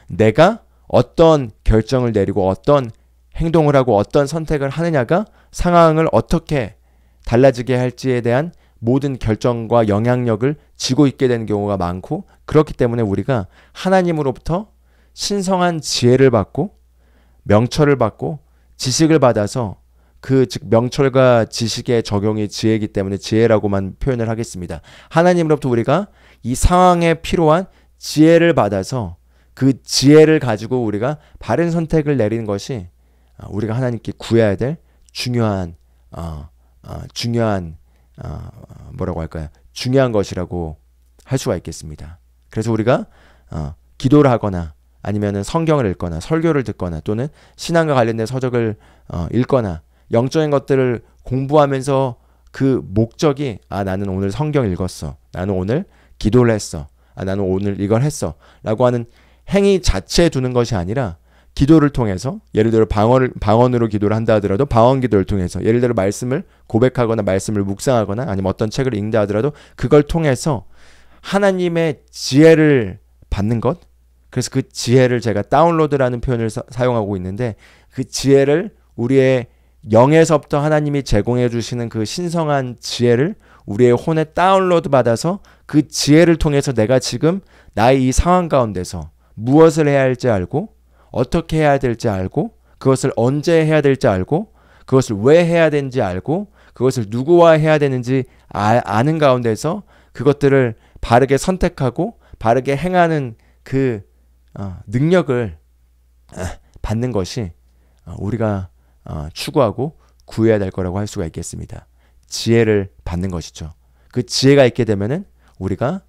내가 어떤 결정을 내리고 어떤 행동을 하고 어떤 선택을 하느냐가 상황을 어떻게 달라지게 할지에 대한 모든 결정과 영향력을 쥐고 있게 되는 경우가 많고 그렇기 때문에 우리가 하나님으로부터 신성한 지혜를 받고 명철을 받고 지식을 받아서 그 즉 명철과 지식의 적용이 지혜이기 때문에 지혜라고만 표현을 하겠습니다. 하나님으로부터 우리가 이 상황에 필요한 지혜를 받아서 그 지혜를 가지고 우리가 바른 선택을 내리는 것이 우리가 하나님께 구해야 될 중요한 뭐라고 할까요? 중요한 것이라고 할 수가 있겠습니다. 그래서 우리가 기도를 하거나 아니면은 성경을 읽거나 설교를 듣거나 또는 신앙과 관련된 서적을 읽거나 영적인 것들을 공부하면서 그 목적이 나는 오늘 성경 읽었어. 나는 오늘 기도를 했어. 나는 오늘 이걸 했어. 라고 하는 행위 자체에 두는 것이 아니라 기도를 통해서 예를 들어 방언으로 기도를 한다 하더라도 방언 기도를 통해서 예를 들어 말씀을 고백하거나 말씀을 묵상하거나 아니면 어떤 책을 읽는다 하더라도 그걸 통해서 하나님의 지혜를 받는 것. 그래서 그 지혜를 제가 다운로드라는 표현을 사용하고 있는데 그 지혜를 우리의 영에서부터 하나님이 제공해 주시는 그 신성한 지혜를 우리의 혼에 다운로드 받아서 그 지혜를 통해서 내가 지금 나의 이 상황 가운데서 무엇을 해야 할지 알고 어떻게 해야 될지 알고 그것을 언제 해야 될지 알고 그것을 왜 해야 되는지 알고 그것을 누구와 해야 되는지 아는 가운데서 그것들을 바르게 선택하고 바르게 행하는 그 능력을 받는 것이 우리가 추구하고 구해야 될 거라고 할 수가 있겠습니다. 지혜를 받는 것이죠. 그 지혜가 있게 되면은 우리가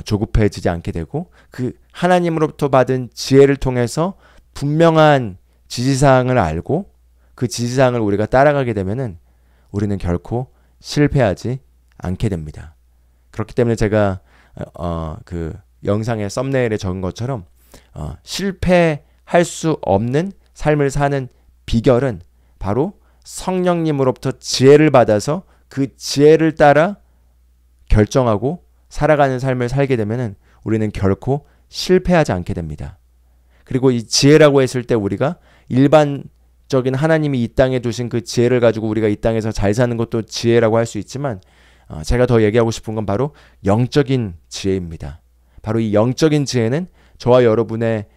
조급해지지 않게 되고 그 하나님으로부터 받은 지혜를 통해서 분명한 지시사항을 알고 그 지시사항을 우리가 따라가게 되면은 우리는 결코 실패하지 않게 됩니다. 그렇기 때문에 제가 그 영상의 썸네일에 적은 것처럼 실패할 수 없는 삶을 사는 비결은 바로 성령님으로부터 지혜를 받아서 그 지혜를 따라 결정하고 살아가는 삶을 살게 되면은 우리는 결코 실패하지 않게 됩니다. 그리고 이 지혜라고 했을 때 우리가 일반적인 하나님이 이 땅에 두신 그 지혜를 가지고 우리가 이 땅에서 잘 사는 것도 지혜라고 할 수 있지만 제가 더 얘기하고 싶은 건 바로 영적인 지혜입니다. 바로 이 영적인 지혜는 저와 여러분의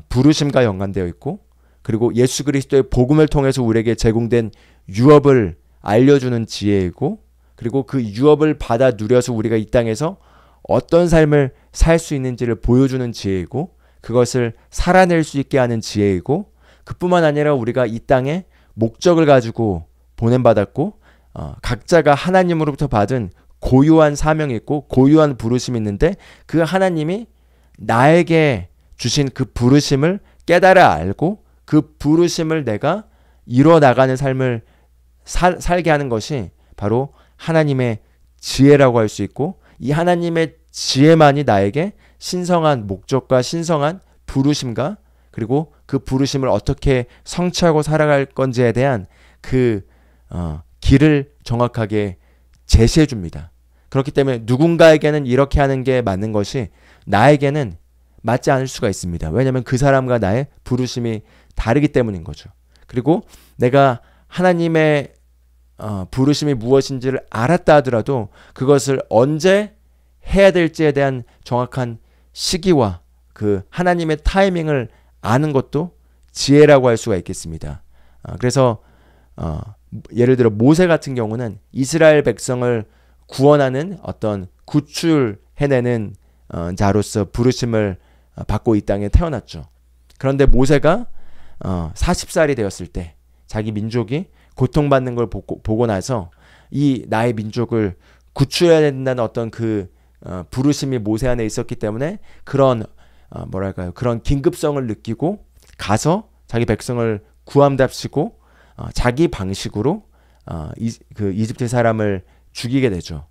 부르심과 연관되어 있고 그리고 예수 그리스도의 복음을 통해서 우리에게 제공된 유업을 알려주는 지혜이고 그리고 그 유업을 받아 누려서 우리가 이 땅에서 어떤 삶을 살 수 있는지를 보여주는 지혜이고 그것을 살아낼 수 있게 하는 지혜이고 그뿐만 아니라 우리가 이 땅에 목적을 가지고 보냄받았고 각자가 하나님으로부터 받은 고유한 사명이 있고 고유한 부르심이 있는데 그 하나님이 나에게 주신 그 부르심을 깨달아 알고 그 부르심을 내가 이뤄나가는 삶을 살게 하는 것이 바로 하나님의 지혜라고 할 수 있고 이 하나님의 지혜만이 나에게 신성한 목적과 신성한 부르심과 그리고 그 부르심을 어떻게 성취하고 살아갈 건지에 대한 그 길을 정확하게 제시해 줍니다. 그렇기 때문에 누군가에게는 이렇게 하는 게 맞는 것이 나에게는 맞지 않을 수가 있습니다. 왜냐하면 그 사람과 나의 부르심이 다르기 때문인 거죠. 그리고 내가 하나님의 부르심이 무엇인지를 알았다 하더라도 그것을 언제 해야 될지에 대한 정확한 시기와 그 하나님의 타이밍을 아는 것도 지혜라고 할 수가 있겠습니다. 그래서 예를 들어 모세 같은 경우는 이스라엘 백성을 구원하는 어떤 구출해내는 자로서 부르심을 받고 이 땅에 태어났죠. 그런데 모세가 40살이 되었을 때 자기 민족이 고통받는 걸 보고 나서 이 나의 민족을 구출해야 된다는 어떤 그 부르심이 모세 안에 있었기 때문에 그런 그런 긴급성을 느끼고 가서 자기 백성을 구함답시고 자기 방식으로 그 이집트 사람을 죽이게 되죠.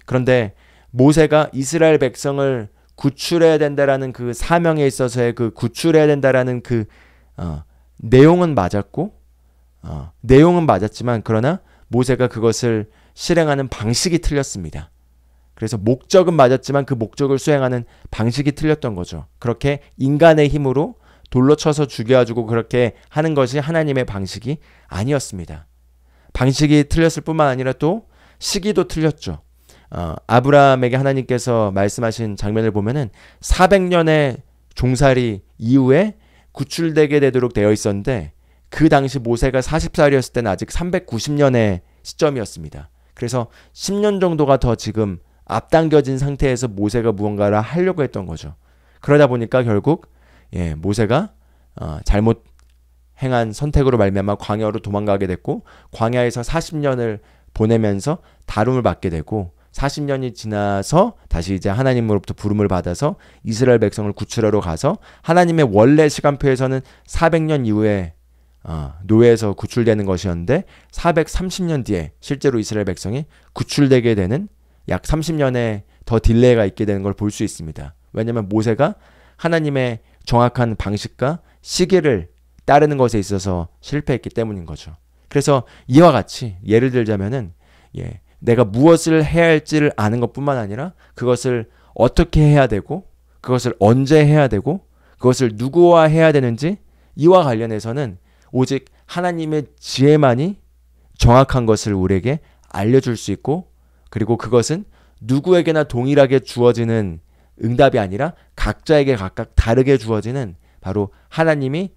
그런데 모세가 이스라엘 백성을 구출해야 된다라는 그 사명에 있어서의 그 구출해야 된다라는 그 내용은 맞았고 내용은 맞았지만 그러나 모세가 그것을 실행하는 방식이 틀렸습니다. 그래서 목적은 맞았지만 그 목적을 수행하는 방식이 틀렸던 거죠. 그렇게 인간의 힘으로 돌로 쳐서 죽여가지고 그렇게 하는 것이 하나님의 방식이 아니었습니다. 방식이 틀렸을 뿐만 아니라 또 시기도 틀렸죠. 아브라함에게 하나님께서 말씀하신 장면을 보면은 400년의 종살이 이후에 구출되게 되도록 되어 있었는데 그 당시 모세가 40살이었을 때는 아직 390년의 시점이었습니다. 그래서 10년 정도가 더 지금 앞당겨진 상태에서 모세가 무언가를 하려고 했던 거죠. 그러다 보니까 결국 모세가 잘못 행한 선택으로 말미암아 광야로 도망가게 됐고 광야에서 40년을 보내면서 다름을 받게 되고 40년이 지나서 다시 이제 하나님으로부터 부름을 받아서 이스라엘 백성을 구출하러 가서 하나님의 원래 시간표에서는 400년 이후에 노예에서 구출되는 것이었는데 430년 뒤에 실제로 이스라엘 백성이 구출되게 되는 약 30년의 더 딜레이가 있게 되는 걸 볼 수 있습니다. 왜냐하면 모세가 하나님의 정확한 방식과 시기를 따르는 것에 있어서 실패했기 때문인 거죠. 그래서 이와 같이 예를 들자면은 내가 무엇을 해야 할지를 아는 것뿐만 아니라 그것을 어떻게 해야 되고 그것을 언제 해야 되고 그것을 누구와 해야 되는지 이와 관련해서는 오직 하나님의 지혜만이 정확한 것을 우리에게 알려줄 수 있고 그리고 그것은 누구에게나 동일하게 주어지는 응답이 아니라 각자에게 각각 다르게 주어지는 바로 하나님이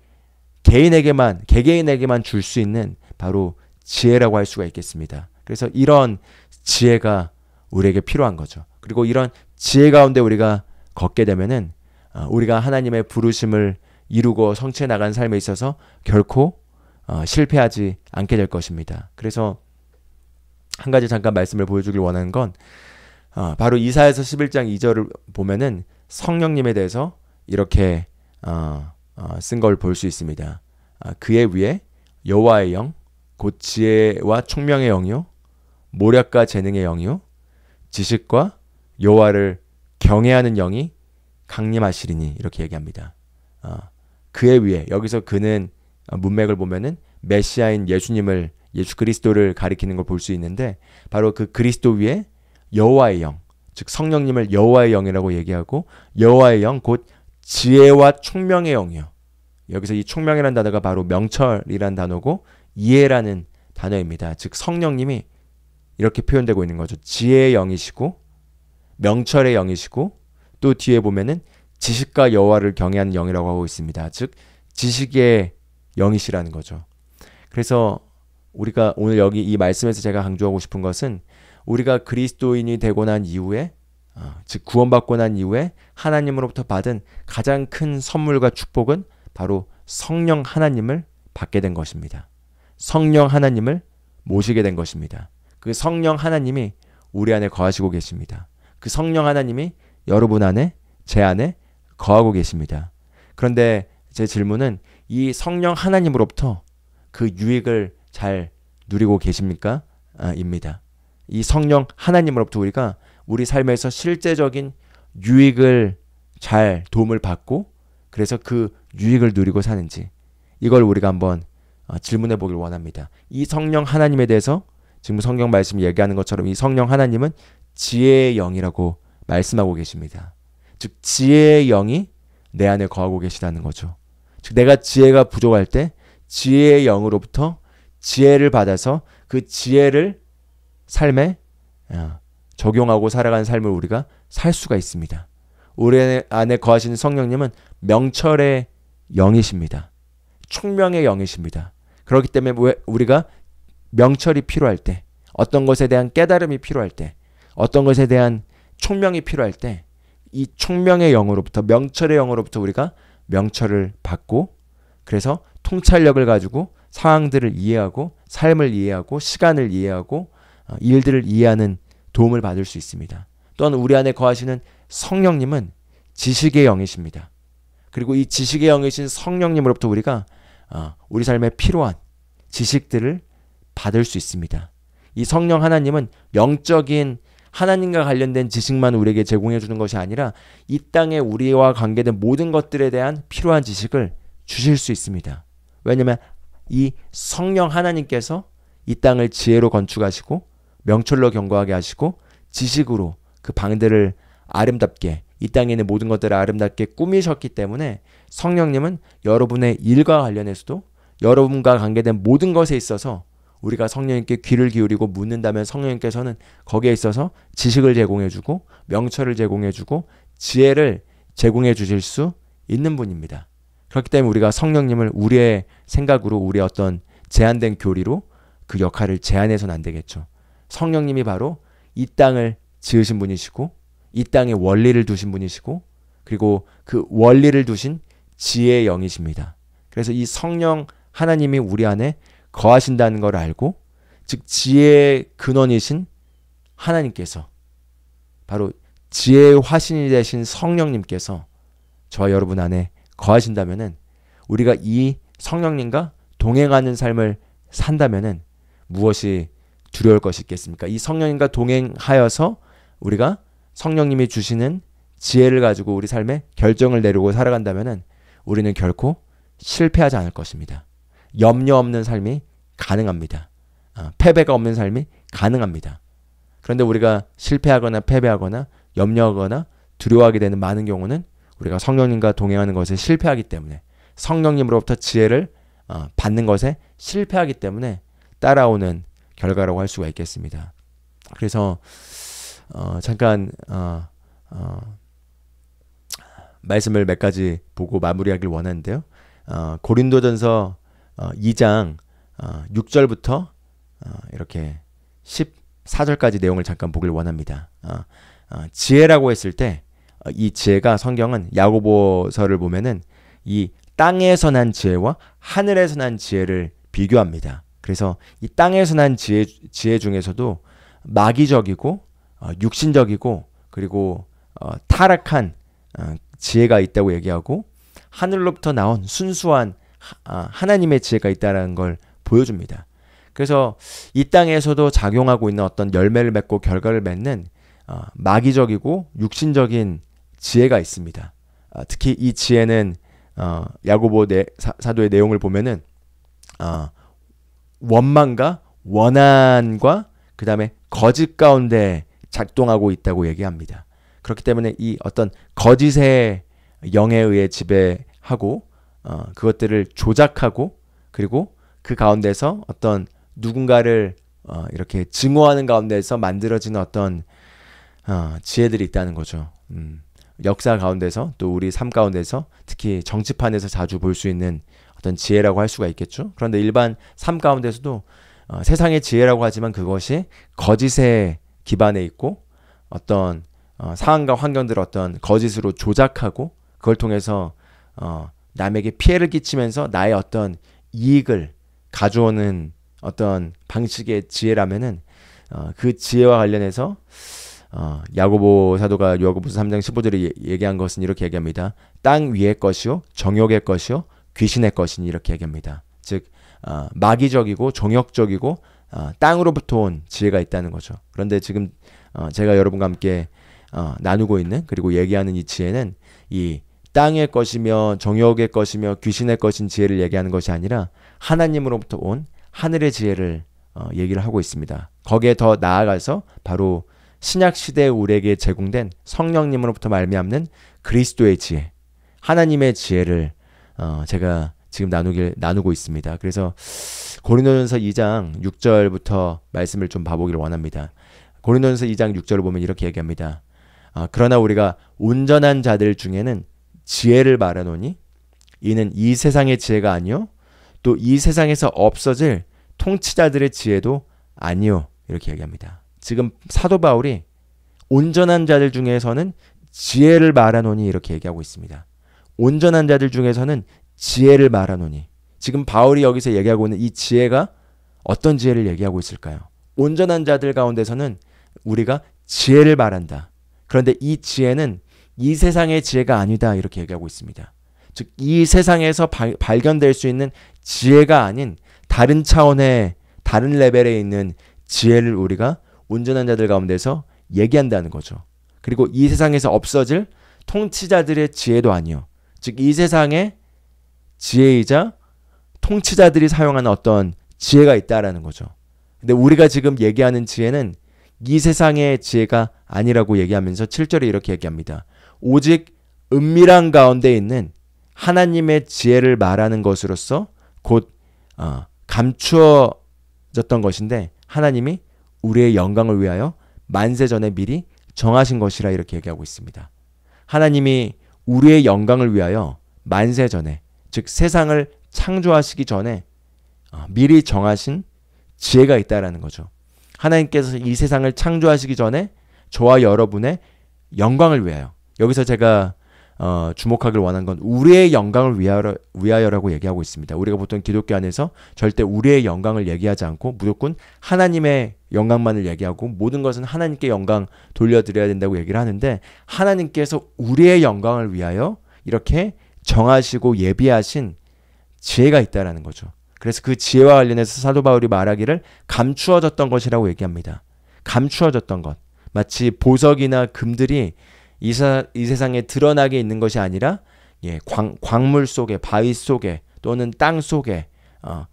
개개인에게만 줄 수 있는 바로 지혜라고 할 수가 있겠습니다. 그래서 이런 지혜가 우리에게 필요한 거죠. 그리고 이런 지혜 가운데 우리가 걷게 되면은 우리가 하나님의 부르심을 이루고 성취해 나가는 삶에 있어서 결코 실패하지 않게 될 것입니다. 그래서 한 가지 잠깐 말씀을 보여주길 원하는 건 바로 이사야서 11장 2절을 보면은 성령님에 대해서 이렇게 쓴 걸 볼 수 있습니다. 그의 위에 여호와의 영, 곧 지혜와 총명의 영이요, 모략과 재능의 영이요, 지식과 여호와를 경외하는 영이 강림하시리니 이렇게 얘기합니다. 그의 위에 여기서 그는 문맥을 보면은 메시아인 예수 그리스도를 가리키는 걸 볼 수 있는데 바로 그 그리스도 위에 여호와의 영, 즉 성령님을 여호와의 영이라고 얘기하고 여호와의 영 곧 지혜와 총명의 영이요. 여기서 이 총명이라는 단어가 바로 명철이라는 단어고 이해라는 단어입니다. 즉 성령님이 이렇게 표현되고 있는 거죠. 지혜의 영이시고 명철의 영이시고 또 뒤에 보면은 지식과 여호와를 경외하는 영이라고 하고 있습니다. 즉 지식의 영이시라는 거죠. 그래서 우리가 오늘 여기 이 말씀에서 제가 강조하고 싶은 것은 우리가 그리스도인이 되고 난 이후에 즉 구원받고 난 이후에 하나님으로부터 받은 가장 큰 선물과 축복은 바로 성령 하나님을 받게 된 것입니다. 성령 하나님을 모시게 된 것입니다. 그 성령 하나님이 우리 안에 거하시고 계십니다. 그 성령 하나님이 여러분 안에, 제 안에 거하고 계십니다. 그런데 제 질문은 이 성령 하나님으로부터 그 유익을 잘 누리고 계십니까? 입니다. 이 성령 하나님으로부터 우리가 우리 삶에서 실제적인 유익을 잘 도움을 받고 그래서 그 유익을 누리고 사는지 이걸 우리가 한번 질문해 보길 원합니다. 이 성령 하나님에 대해서 지금 성경 말씀이 얘기하는 것처럼 이 성령 하나님은 지혜의 영이라고 말씀하고 계십니다. 즉 지혜의 영이 내 안에 거하고 계시다는 거죠. 즉 내가 지혜가 부족할 때 지혜의 영으로부터 지혜를 받아서 그 지혜를 삶에 적용하고 살아가는 삶을 우리가 살 수가 있습니다. 우리 안에 거하시는 성령님은 명철의 영이십니다. 총명의 영이십니다. 그렇기 때문에 우리가 명철이 필요할 때, 어떤 것에 대한 깨달음이 필요할 때, 어떤 것에 대한 총명이 필요할 때 이 총명의 영으로부터 명철의 영으로부터 우리가 명철을 받고 그래서 통찰력을 가지고 상황들을 이해하고 삶을 이해하고 시간을 이해하고 일들을 이해하는 도움을 받을 수 있습니다. 또한 우리 안에 거하시는 성령님은 지식의 영이십니다. 그리고 이 지식의 영이신 성령님으로부터 우리가 우리 삶에 필요한 지식들을 받을 수 있습니다. 이 성령 하나님은 영적인 하나님과 관련된 지식만 우리에게 제공해 주는 것이 아니라 이 땅에 우리와 관계된 모든 것들에 대한 필요한 지식을 주실 수 있습니다. 왜냐하면 이 성령 하나님께서 이 땅을 지혜로 건축하시고 명철로 견고하게 하시고 지식으로 그 방들을 아름답게 이 땅에 있는 모든 것들을 아름답게 꾸미셨기 때문에 성령님은 여러분의 일과 관련해서도 여러분과 관계된 모든 것에 있어서 우리가 성령님께 귀를 기울이고 묻는다면 성령님께서는 거기에 있어서 지식을 제공해주고 명철을 제공해주고 지혜를 제공해 주실 수 있는 분입니다. 그렇기 때문에 우리가 성령님을 우리의 생각으로 우리의 어떤 제한된 교리로 그 역할을 제한해서는 안 되겠죠. 성령님이 바로 이 땅을 지으신 분이시고 이 땅에 원리를 두신 분이시고 그리고 그 원리를 두신 지혜의 영이십니다. 그래서 이 성령 하나님이 우리 안에 거하신다는 걸 알고 즉 지혜의 근원이신 하나님께서 바로 지혜의 화신이 되신 성령님께서 저와 여러분 안에 거하신다면은, 우리가 이 성령님과 동행하는 삶을 산다면은 무엇이 두려울 것이 있겠습니까? 이 성령님과 동행하여서 우리가 성령님이 주시는 지혜를 가지고 우리 삶에 결정을 내리고 살아간다면은 우리는 결코 실패하지 않을 것입니다. 염려 없는 삶이 가능합니다. 패배가 없는 삶이 가능합니다. 그런데 우리가 실패하거나 패배하거나 염려하거나 두려워하게 되는 많은 경우는 우리가 성령님과 동행하는 것에 실패하기 때문에, 성령님으로부터 지혜를 받는 것에 실패하기 때문에 따라오는 결과라고 할 수가 있겠습니다. 그래서 잠깐 말씀을 몇 가지 보고 마무리하길 원하는데요. 고린도전서 2장 6절부터 이렇게 14절까지 내용을 잠깐 보길 원합니다. 지혜라고 했을 때 이 지혜가, 성경은 야고보서를 보면은 이 땅에서 난 지혜와 하늘에서 난 지혜를 비교합니다. 그래서 이 땅에서 난 지혜 중에서도 마귀적이고 육신적이고 그리고 타락한 지혜가 있다고 얘기하고, 하늘로부터 나온 순수한 하나님의 지혜가 있다는 걸 보여줍니다. 그래서 이 땅에서도 작용하고 있는 어떤 열매를 맺고 결과를 맺는 마귀적이고 육신적인 지혜가 있습니다. 특히 이 지혜는 야고보 사도의 내용을 보면은 원망과 원한과 그 다음에 거짓 가운데 작동하고 있다고 얘기합니다. 그렇기 때문에 이 어떤 거짓의 영에 의해 지배하고 그것들을 조작하고, 그리고 그 가운데서 어떤 누군가를 이렇게 증오하는 가운데서 만들어지는 어떤 지혜들이 있다는 거죠. 역사 가운데서, 또 우리 삶 가운데서, 특히 정치판에서 자주 볼 수 있는 어떤 지혜라고 할 수가 있겠죠. 그런데 일반 삶 가운데서도 세상의 지혜라고 하지만 그것이 거짓에 기반해 있고, 어떤 상황과 환경들을 어떤 거짓으로 조작하고, 그걸 통해서 남에게 피해를 끼치면서 나의 어떤 이익을 가져오는 어떤 방식의 지혜라면은 그 지혜와 관련해서 야고보 사도가 야고보서 3장 15절에 얘기한 것은 이렇게 얘기합니다. 땅 위의 것이요 정욕의 것이요 귀신의 것이니, 이렇게 얘기합니다. 즉 마귀적이고 종역적이고 땅으로부터 온 지혜가 있다는 거죠. 그런데 지금 제가 여러분과 함께 나누고 있는, 그리고 얘기하는 이 지혜는 이 땅의 것이며 정욕의 것이며 귀신의 것인 지혜를 얘기하는 것이 아니라 하나님으로부터 온 하늘의 지혜를 얘기를 하고 있습니다. 거기에 더 나아가서 바로 신약시대에 우리에게 제공된 성령님으로부터 말미암는 그리스도의 지혜, 하나님의 지혜를 제가 지금 나누고 있습니다. 그래서 고린도전서 2장 6절부터 말씀을 좀 봐보기를 원합니다. 고린도전서 2장 6절을 보면 이렇게 얘기합니다. 그러나 우리가 온전한 자들 중에는 지혜를 말하노니 이는 이 세상의 지혜가 아니요 또 이 세상에서 없어질 통치자들의 지혜도 아니요, 이렇게 얘기합니다. 지금 사도 바울이 온전한 자들 중에서는 지혜를 말하노니 이렇게 얘기하고 있습니다. 온전한 자들 중에서는 지혜를 말하노니, 지금 바울이 여기서 얘기하고 있는 이 지혜가 어떤 지혜를 얘기하고 있을까요? 온전한 자들 가운데서는 우리가 지혜를 말한다. 그런데 이 지혜는 이 세상의 지혜가 아니다, 이렇게 얘기하고 있습니다. 즉 이 세상에서 발견될 수 있는 지혜가 아닌 다른 차원의 다른 레벨에 있는 지혜를 우리가 온전한 자들 가운데서 얘기한다는 거죠. 그리고 이 세상에서 없어질 통치자들의 지혜도 아니요, 즉 이 세상의 지혜이자 통치자들이 사용하는 어떤 지혜가 있다라는 거죠. 근데 우리가 지금 얘기하는 지혜는 이 세상의 지혜가 아니라고 얘기하면서 7절에 이렇게 얘기합니다. 오직 은밀한 가운데 있는 하나님의 지혜를 말하는 것으로서 곧 감추어졌던 것인데 하나님이 우리의 영광을 위하여 만세 전에 미리 정하신 것이라, 이렇게 얘기하고 있습니다. 하나님이 우리의 영광을 위하여 만세 전에, 즉 세상을 창조하시기 전에 미리 정하신 지혜가 있다라는 거죠. 하나님께서 이 세상을 창조하시기 전에 저와 여러분의 영광을 위하여, 여기서 제가 주목하길 원한 건 우리의 영광을 위하여라고 얘기하고 있습니다. 우리가 보통 기독교 안에서 절대 우리의 영광을 얘기하지 않고 무조건 하나님의 영광만을 얘기하고 모든 것은 하나님께 영광 돌려드려야 된다고 얘기를 하는데, 하나님께서 우리의 영광을 위하여 이렇게 정하시고 예비하신 지혜가 있다라는 거죠. 그래서 그 지혜와 관련해서 사도 바울이 말하기를 감추어졌던 것이라고 얘기합니다. 감추어졌던 것. 마치 보석이나 금들이 이 세상에 드러나게 있는 것이 아니라 광물 속에, 바위 속에 또는 땅 속에,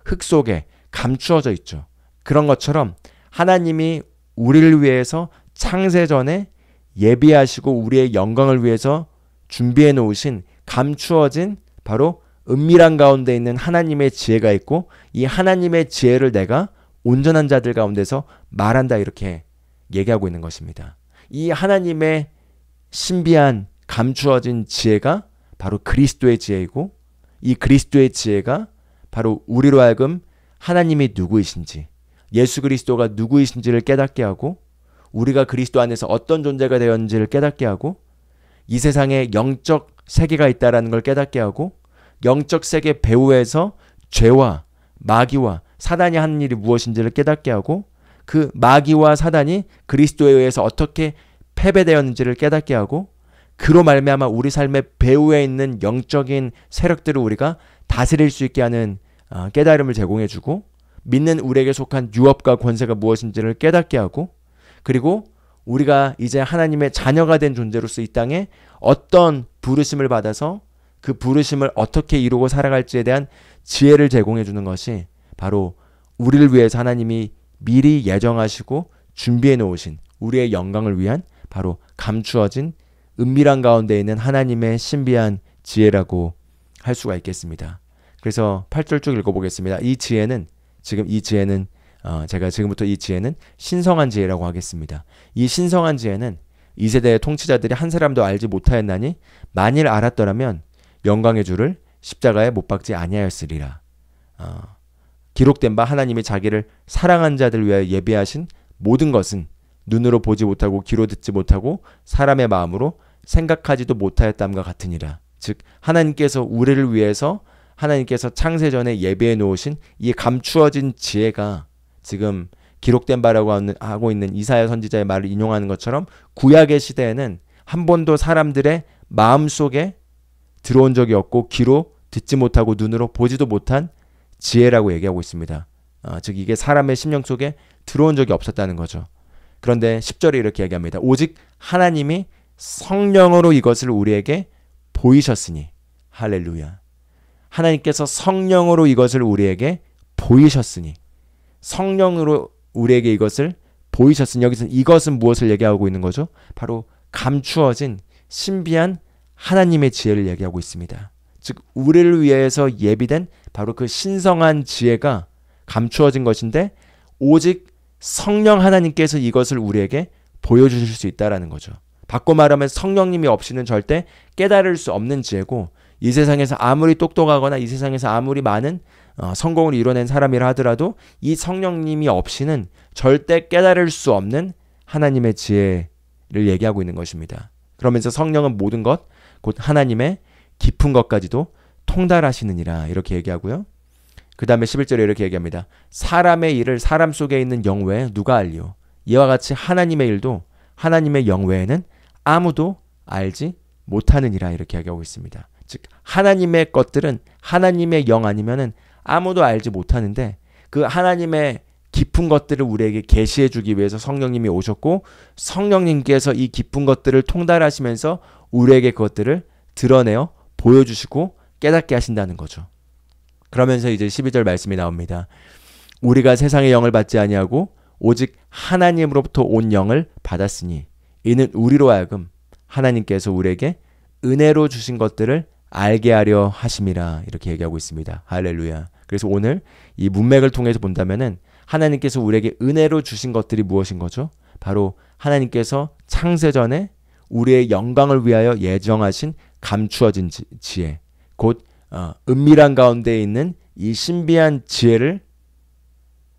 흙 속에 감추어져 있죠. 그런 것처럼 하나님이 우리를 위해서 창세전에 예비하시고 우리의 영광을 위해서 준비해 놓으신 감추어진 바로 은밀한 가운데 있는 하나님의 지혜가 있고, 이 하나님의 지혜를 내가 온전한 자들 가운데서 말한다, 이렇게 얘기하고 있는 것입니다. 이 하나님의 신비한 감추어진 지혜가 바로 그리스도의 지혜이고, 이 그리스도의 지혜가 바로 우리로 하여금 하나님이 누구이신지, 예수 그리스도가 누구이신지를 깨닫게 하고, 우리가 그리스도 안에서 어떤 존재가 되었는지를 깨닫게 하고, 이 세상에 영적 세계가 있다라는 걸 깨닫게 하고, 영적 세계 배후에서 죄와 마귀와 사단이 하는 일이 무엇인지를 깨닫게 하고, 그 마귀와 사단이 그리스도에 의해서 어떻게 패배되었는지를 깨닫게 하고, 그로 말미암아 우리 삶의 배후에 있는 영적인 세력들을 우리가 다스릴 수 있게 하는 깨달음을 제공해주고, 믿는 우리에게 속한 유업과 권세가 무엇인지를 깨닫게 하고, 그리고 우리가 이제 하나님의 자녀가 된 존재로서 이 땅에 어떤 부르심을 받아서 그 부르심을 어떻게 이루고 살아갈지에 대한 지혜를 제공해 주는 것이 바로 우리를 위해서 하나님이 미리 예정하시고 준비해 놓으신 우리의 영광을 위한 바로 감추어진 은밀한 가운데 있는 하나님의 신비한 지혜라고 할 수가 있겠습니다. 그래서 8절 쭉 읽어보겠습니다. 제가 지금부터 이 지혜는 신성한 지혜라고 하겠습니다. 이 신성한 지혜는 이 세대의 통치자들이 한 사람도 알지 못하였나니 만일 알았더라면 영광의 주를 십자가에 못 박지 아니하였으리라. 기록된 바 하나님이 자기를 사랑한 자들 위하여 예비하신 모든 것은 눈으로 보지 못하고 귀로 듣지 못하고 사람의 마음으로 생각하지도 못하였담과 같으니라. 즉 하나님께서 우리를 위해서 하나님께서 창세전에 예비해 놓으신 이 감추어진 지혜가 지금 기록된 바라고 하고 있는 이사야 선지자의 말을 인용하는 것처럼 구약의 시대에는 한 번도 사람들의 마음속에 들어온 적이 없고 귀로 듣지 못하고 눈으로 보지도 못한 지혜라고 얘기하고 있습니다. 즉 이게 사람의 심령 속에 들어온 적이 없었다는 거죠. 그런데 10절에 이렇게 얘기합니다. 오직 하나님이 성령으로 이것을 우리에게 보이셨으니. 할렐루야. 하나님께서 성령으로 이것을 우리에게 보이셨으니. 성령으로 우리에게 이것을 보이셨으니. 여기서 이것은 무엇을 얘기하고 있는 거죠? 바로 감추어진 신비한 하나님의 지혜를 얘기하고 있습니다. 즉 우리를 위해서 예비된 바로 그 신성한 지혜가 감추어진 것인데, 오직 성령 하나님께서 이것을 우리에게 보여주실 수 있다라는 거죠. 바꿔 말하면 성령님이 없이는 절대 깨달을 수 없는 지혜고, 이 세상에서 아무리 똑똑하거나 이 세상에서 아무리 많은 성공을 이뤄낸 사람이라 하더라도 이 성령님이 없이는 절대 깨달을 수 없는 하나님의 지혜를 얘기하고 있는 것입니다. 그러면서 성령은 모든 것, 곧 하나님의 깊은 것까지도 통달하시느니라, 이렇게 얘기하고요. 그 다음에 11절에 이렇게 얘기합니다. 사람의 일을 사람 속에 있는 영 외에 누가 알리오? 이와 같이 하나님의 일도 하나님의 영 외에는 아무도 알지 못하느니라, 이렇게 얘기하고 있습니다. 즉 하나님의 것들은 하나님의 영 아니면은 아무도 알지 못하는데, 그 하나님의 깊은 것들을 우리에게 계시해 주기 위해서 성령님이 오셨고, 성령님께서 이 깊은 것들을 통달하시면서 우리에게 그것들을 드러내어 보여주시고 깨닫게 하신다는 거죠. 그러면서 이제 12절 말씀이 나옵니다. 우리가 세상의 영을 받지 아니하고 오직 하나님으로부터 온 영을 받았으니 이는 우리로 하여금 하나님께서 우리에게 은혜로 주신 것들을 알게 하려 하심이라, 이렇게 얘기하고 있습니다. 할렐루야. 그래서 오늘 이 문맥을 통해서 본다면은 하나님께서 우리에게 은혜로 주신 것들이 무엇인 거죠? 바로 하나님께서 창세전에 우리의 영광을 위하여 예정하신 감추어진 지혜, 곧 은밀한 가운데 있는 이 신비한 지혜를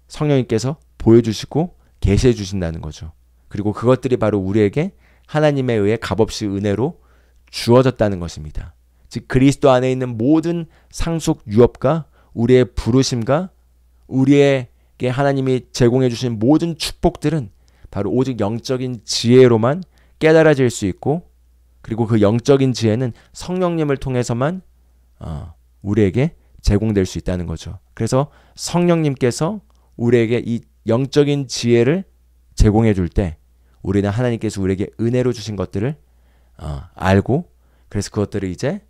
성령님께서 보여주시고 계시해 주신다는 거죠. 그리고 그것들이 바로 우리에게 하나님에 의해 값없이 은혜로 주어졌다는 것입니다. 즉 그리스도 안에 있는 모든 상속 유업과 우리의 부르심과 우리의 하나님이 제공해 주신 모든 축복들은 바로 오직 영적인 지혜로만 깨달아질 수 있고, 그리고 그 영적인 지혜는 성령님을 통해서만 우리에게 제공될 수 있다는 거죠. 그래서 성령님께서 우리에게 이 영적인 지혜를 제공해 줄 때 우리는 하나님께서 우리에게 은혜로 주신 것들을 알고, 그래서 그것들을 이제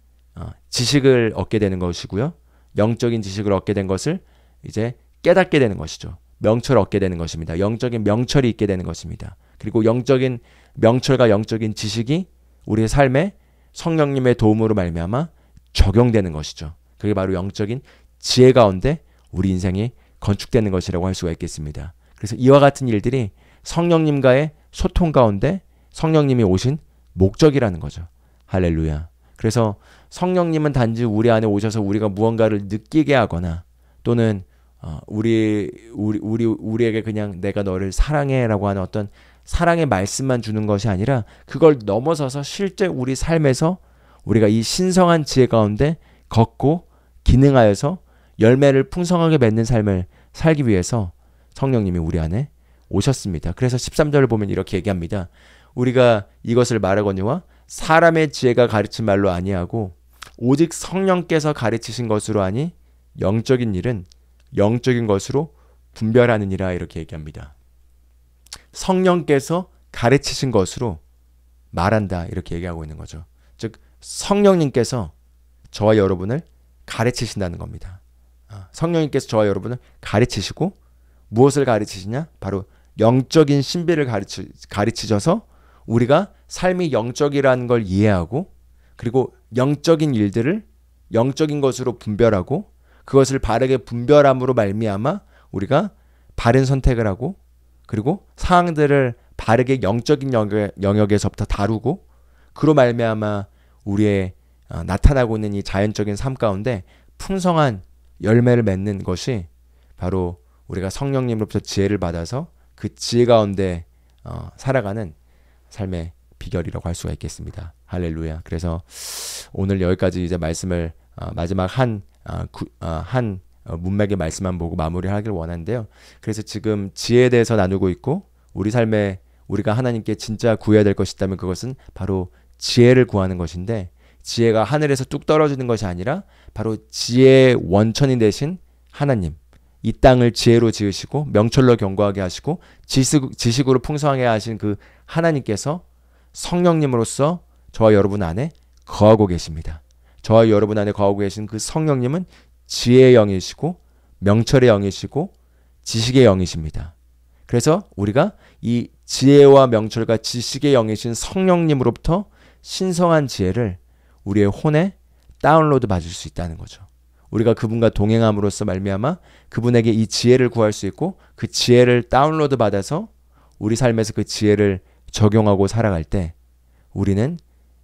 지식을 얻게 되는 것이고요. 영적인 지식을 얻게 된 것을 이제 깨닫게 되는 것이죠. 명철을 얻게 되는 것입니다. 영적인 명철이 있게 되는 것입니다. 그리고 영적인 명철과 영적인 지식이 우리의 삶에 성령님의 도움으로 말미암아 적용되는 것이죠. 그게 바로 영적인 지혜 가운데 우리 인생이 건축되는 것이라고 할 수가 있겠습니다. 그래서 이와 같은 일들이 성령님과의 소통 가운데 성령님이 오신 목적이라는 거죠. 할렐루야. 그래서 성령님은 단지 우리 안에 오셔서 우리가 무언가를 느끼게 하거나, 또는 우리에게 그냥 내가 너를 사랑해라고 하는 어떤 사랑의 말씀만 주는 것이 아니라, 그걸 넘어서서 실제 우리 삶에서 우리가 이 신성한 지혜 가운데 걷고 기능하여서 열매를 풍성하게 맺는 삶을 살기 위해서 성령님이 우리 안에 오셨습니다. 그래서 13절을 보면 이렇게 얘기합니다. 우리가 이것을 말하거니와 사람의 지혜가 가르친 말로 아니하고 오직 성령께서 가르치신 것으로 하니 영적인 일은 영적인 것으로 분별하느니라, 이렇게 얘기합니다. 성령께서 가르치신 것으로 말한다, 이렇게 얘기하고 있는 거죠. 즉 성령님께서 저와 여러분을 가르치신다는 겁니다. 성령님께서 저와 여러분을 가르치시고, 무엇을 가르치시냐? 바로 영적인 신비를 가르치셔서 우리가 삶이 영적이라는 걸 이해하고, 그리고 영적인 일들을 영적인 것으로 분별하고, 그것을 바르게 분별함으로 말미암아 우리가 바른 선택을 하고, 그리고 상황들을 바르게 영적인 영역에서부터 다루고, 그로 말미암아 우리의 나타나고 있는 이 자연적인 삶 가운데 풍성한 열매를 맺는 것이 바로 우리가 성령님으로부터 지혜를 받아서 그 지혜 가운데 살아가는 삶의 비결이라고 할 수가 있겠습니다. 할렐루야. 그래서 오늘 여기까지 이제 말씀을 마지막 한 문맥의 말씀만 보고 마무리하길 원하는데요. 그래서 지금 지혜에 대해서 나누고 있고, 우리 삶에 우리가 하나님께 진짜 구해야 될 것이 있다면 그것은 바로 지혜를 구하는 것인데, 지혜가 하늘에서 뚝 떨어지는 것이 아니라 바로 지혜의 원천이 되신 하나님, 이 땅을 지혜로 지으시고 명철로 견고하게 하시고 지식으로 풍성하게 하신 그 하나님께서 성령님으로서 저와 여러분 안에 거하고 계십니다. 저와 여러분 안에 거하고 계신 그 성령님은 지혜의 영이시고 명철의 영이시고 지식의 영이십니다. 그래서 우리가 이 지혜와 명철과 지식의 영이신 성령님으로부터 신성한 지혜를 우리의 혼에 다운로드 받을 수 있다는 거죠. 우리가 그분과 동행함으로써 말미암아 그분에게 이 지혜를 구할 수 있고, 그 지혜를 다운로드 받아서 우리 삶에서 그 지혜를 적용하고 살아갈 때 우리는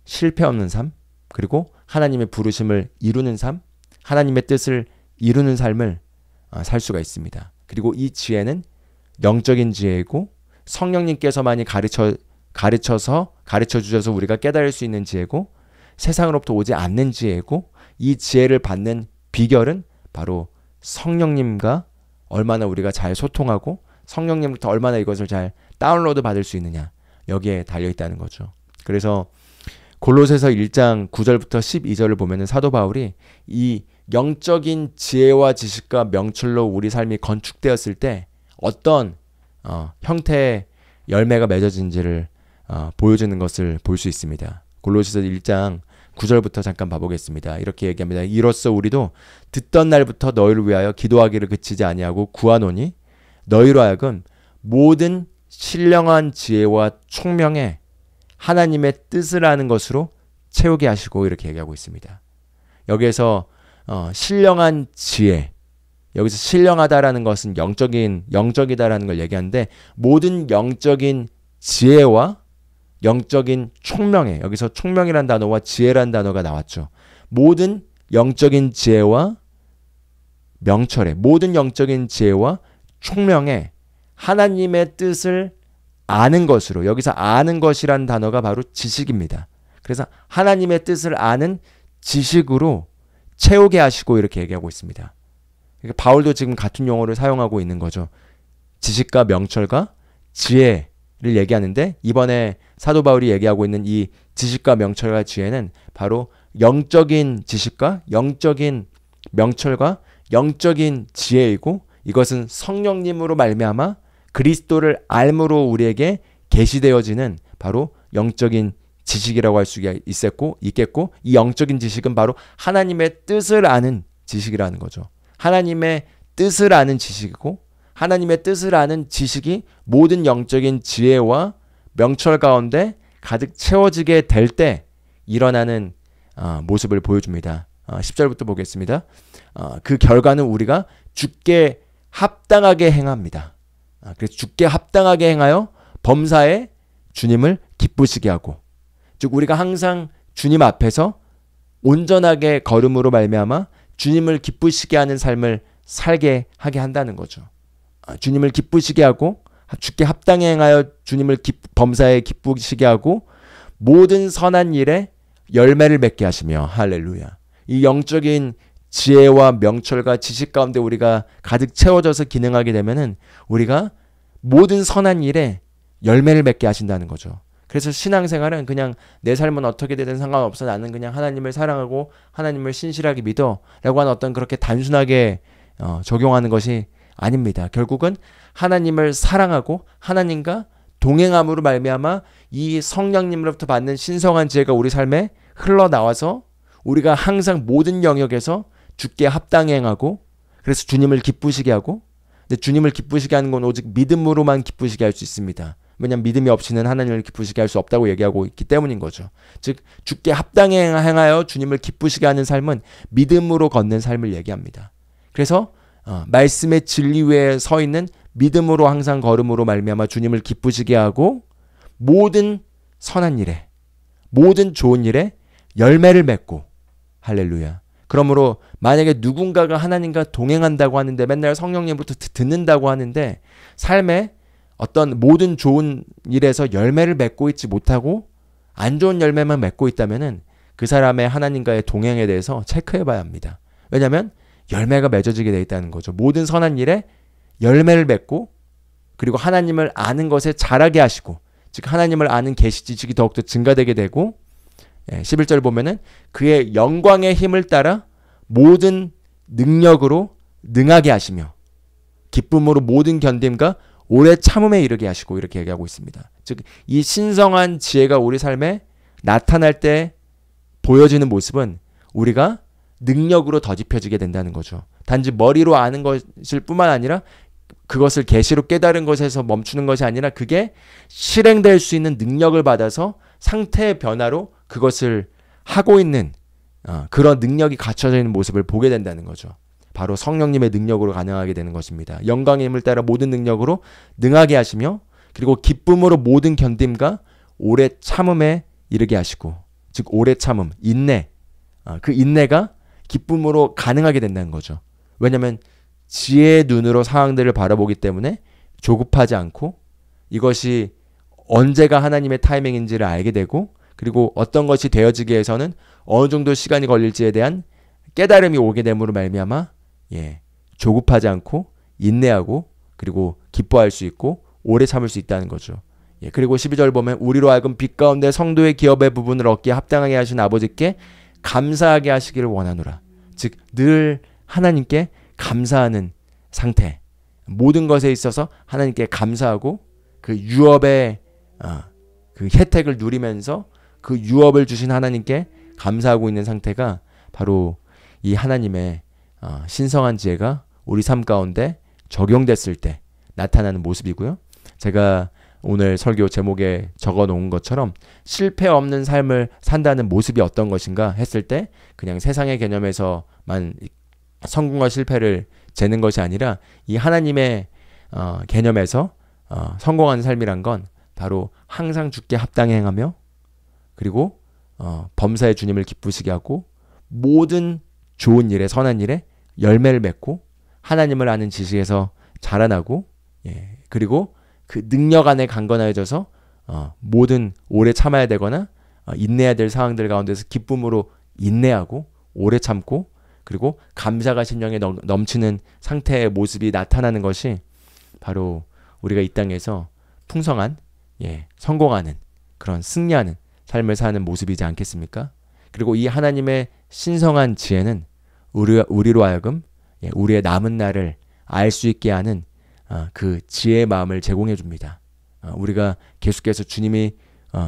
실패 없는 삶, 그리고 하나님의 부르심을 이루는 삶, 하나님의 뜻을 이루는 삶을 살 수가 있습니다. 그리고 이 지혜는 영적인 지혜이고 성령님께서만이 가르쳐 주셔서 우리가 깨달을 수 있는 지혜고, 세상으로부터 오지 않는 지혜고, 이 지혜를 받는 비결은 바로 성령님과 얼마나 우리가 잘 소통하고 성령님부터 얼마나 이것을 잘 다운로드 받을 수 있느냐, 여기에 달려있다는 거죠. 그래서 골로새서 1장 9절부터 12절을 보면은 사도 바울이 이 영적인 지혜와 지식과 명철로 우리 삶이 건축되었을 때 어떤 형태의 열매가 맺어진지를 보여주는 것을 볼 수 있습니다. 골로새서 1장 9절부터 잠깐 봐보겠습니다. 이렇게 얘기합니다. 이로써 우리도 듣던 날부터 너희를 위하여 기도하기를 그치지 아니하고 구하노니 너희로 하여금 모든 신령한 지혜와 총명에 하나님의 뜻을 아는 것으로 채우게 하시고, 이렇게 얘기하고 있습니다. 여기에서 신령한 지혜, 여기서 신령하다라는 것은 영적이다라는 걸 얘기하는데, 모든 영적인 지혜와 영적인 총명에, 여기서 총명이란 단어와 지혜란 단어가 나왔죠. 모든 영적인 지혜와 명철에, 모든 영적인 지혜와 총명에 하나님의 뜻을 아는 것으로, 여기서 아는 것이란 단어가 바로 지식입니다. 그래서 하나님의 뜻을 아는 지식으로 채우게 하시고, 이렇게 얘기하고 있습니다. 그러니까 바울도 지금 같은 용어를 사용하고 있는 거죠. 지식과 명철과 지혜를 얘기하는데 이번에 사도 바울이 얘기하고 있는 이 지식과 명철과 지혜는 바로 영적인 지식과 영적인 명철과 영적인 지혜이고 이것은 성령님으로 말미암아 그리스도를 알므로 우리에게 계시되어지는 바로 영적인 지식이라고 할 수가 있겠고 이 영적인 지식은 바로 하나님의 뜻을 아는 지식이라는 거죠. 하나님의 뜻을 아는 지식이고 하나님의 뜻을 아는 지식이 모든 영적인 지혜와 명철 가운데 가득 채워지게 될 때 일어나는 모습을 보여줍니다. 10절부터 보겠습니다. 그 결과는 우리가 주께 합당하게 행합니다. 그래서 주께 합당하게 행하여 범사에 주님을 기쁘시게 하고 즉 우리가 항상 주님 앞에서 온전하게 걸음으로 말미암아 주님을 기쁘시게 하는 삶을 살게 하게 한다는 거죠. 주님을 기쁘시게 하고 주께 합당히 행하여 주님을 범사에 기쁘시게 하고 모든 선한 일에 열매를 맺게 하시며 할렐루야. 이 영적인 지혜와 명철과 지식 가운데 우리가 가득 채워져서 기능하게 되면은 우리가 모든 선한 일에 열매를 맺게 하신다는 거죠. 그래서 신앙생활은 그냥 내 삶은 어떻게 되든 상관없어 나는 그냥 하나님을 사랑하고 하나님을 신실하게 믿어 라고 하는 어떤 그렇게 단순하게 적용하는 것이 아닙니다. 결국은 하나님을 사랑하고 하나님과 동행함으로 말미암아 이 성령님으로부터 받는 신성한 지혜가 우리 삶에 흘러나와서 우리가 항상 모든 영역에서 주께 합당히 행하고 그래서 주님을 기쁘시게 하고 근데 주님을 기쁘시게 하는 건 오직 믿음으로만 기쁘시게 할 수 있습니다. 왜냐하면 믿음이 없이는 하나님을 기쁘시게 할 수 없다고 얘기하고 있기 때문인 거죠. 즉 주께 합당히 행하여 주님을 기쁘시게 하는 삶은 믿음으로 걷는 삶을 얘기합니다. 그래서 말씀의 진리 위에 서 있는 믿음으로 항상 걸음으로 말미암아 주님을 기쁘시게 하고 모든 선한 일에 모든 좋은 일에 열매를 맺고 할렐루야. 그러므로 만약에 누군가가 하나님과 동행한다고 하는데 맨날 성령님부터 듣는다고 하는데 삶에 어떤 모든 좋은 일에서 열매를 맺고 있지 못하고 안 좋은 열매만 맺고 있다면은 그 사람의 하나님과의 동행에 대해서 체크해 봐야 합니다. 왜냐하면 열매가 맺어지게 돼 있다는 거죠. 모든 선한 일에 열매를 맺고 그리고 하나님을 아는 것에 자라게 하시고 즉 하나님을 아는 계시 지식이 더욱더 증가되게 되고 11절 보면은 그의 영광의 힘을 따라 모든 능력으로 능하게 하시며 기쁨으로 모든 견딤과 오래 참음에 이르게 하시고 이렇게 얘기하고 있습니다. 즉 이 신성한 지혜가 우리 삶에 나타날 때 보여지는 모습은 우리가 능력으로 더집혀지게 된다는 거죠. 단지 머리로 아는 것일 뿐만 아니라 그것을 계시로 깨달은 것에서 멈추는 것이 아니라 그게 실행될 수 있는 능력을 받아서 상태의 변화로 그것을 하고 있는 그런 능력이 갖춰져 있는 모습을 보게 된다는 거죠. 바로 성령님의 능력으로 가능하게 되는 것입니다. 영광의 힘을 따라 모든 능력으로 능하게 하시며 그리고 기쁨으로 모든 견딤과 오래 참음에 이르게 하시고 즉 오래 참음, 인내 그 인내가 기쁨으로 가능하게 된다는 거죠. 왜냐하면 지혜의 눈으로 상황들을 바라보기 때문에 조급하지 않고 이것이 언제가 하나님의 타이밍인지를 알게 되고 그리고 어떤 것이 되어지기 위해서는 어느 정도 시간이 걸릴지에 대한 깨달음이 오게 됨으로 말미암아 조급하지 않고 인내하고 그리고 기뻐할 수 있고 오래 참을 수 있다는 거죠. 그리고 12절 보면 우리로 하여금 빛 가운데 성도의 기업의 부분을 얻기에 합당하게 하신 아버지께 감사하게 하시기를 원하노라. 즉 늘 하나님께 감사하는 상태 모든 것에 있어서 하나님께 감사하고 그 유업의 그 혜택을 누리면서 그 유업을 주신 하나님께 감사하고 있는 상태가 바로 이 하나님의 신성한 지혜가 우리 삶 가운데 적용됐을 때 나타나는 모습이고요. 제가 오늘 설교 제목에 적어 놓은 것처럼 실패 없는 삶을 산다는 모습이 어떤 것인가 했을 때 그냥 세상의 개념에서만 성공과 실패를 재는 것이 아니라 이 하나님의 개념에서 성공하는 삶이란 건 바로 항상 주께 합당히 행하며 그리고 범사의 주님을 기쁘시게 하고 모든 좋은 일에 선한 일에 열매를 맺고 하나님을 아는 지식에서 자라나고 그리고 그 능력 안에 강건하여져서 모든 오래 참아야 되거나 인내해야 될 상황들 가운데서 기쁨으로 인내하고 오래 참고 그리고 감사가 심령에 넘치는 상태의 모습이 나타나는 것이 바로 우리가 이 땅에서 풍성한 성공하는 그런 승리하는 삶을 사는 모습이지 않겠습니까? 그리고 이 하나님의 신성한 지혜는 우리로 하여금 우리의 남은 날을 알 수 있게 하는 그 지혜의 마음을 제공해 줍니다. 우리가 계속해서 주님이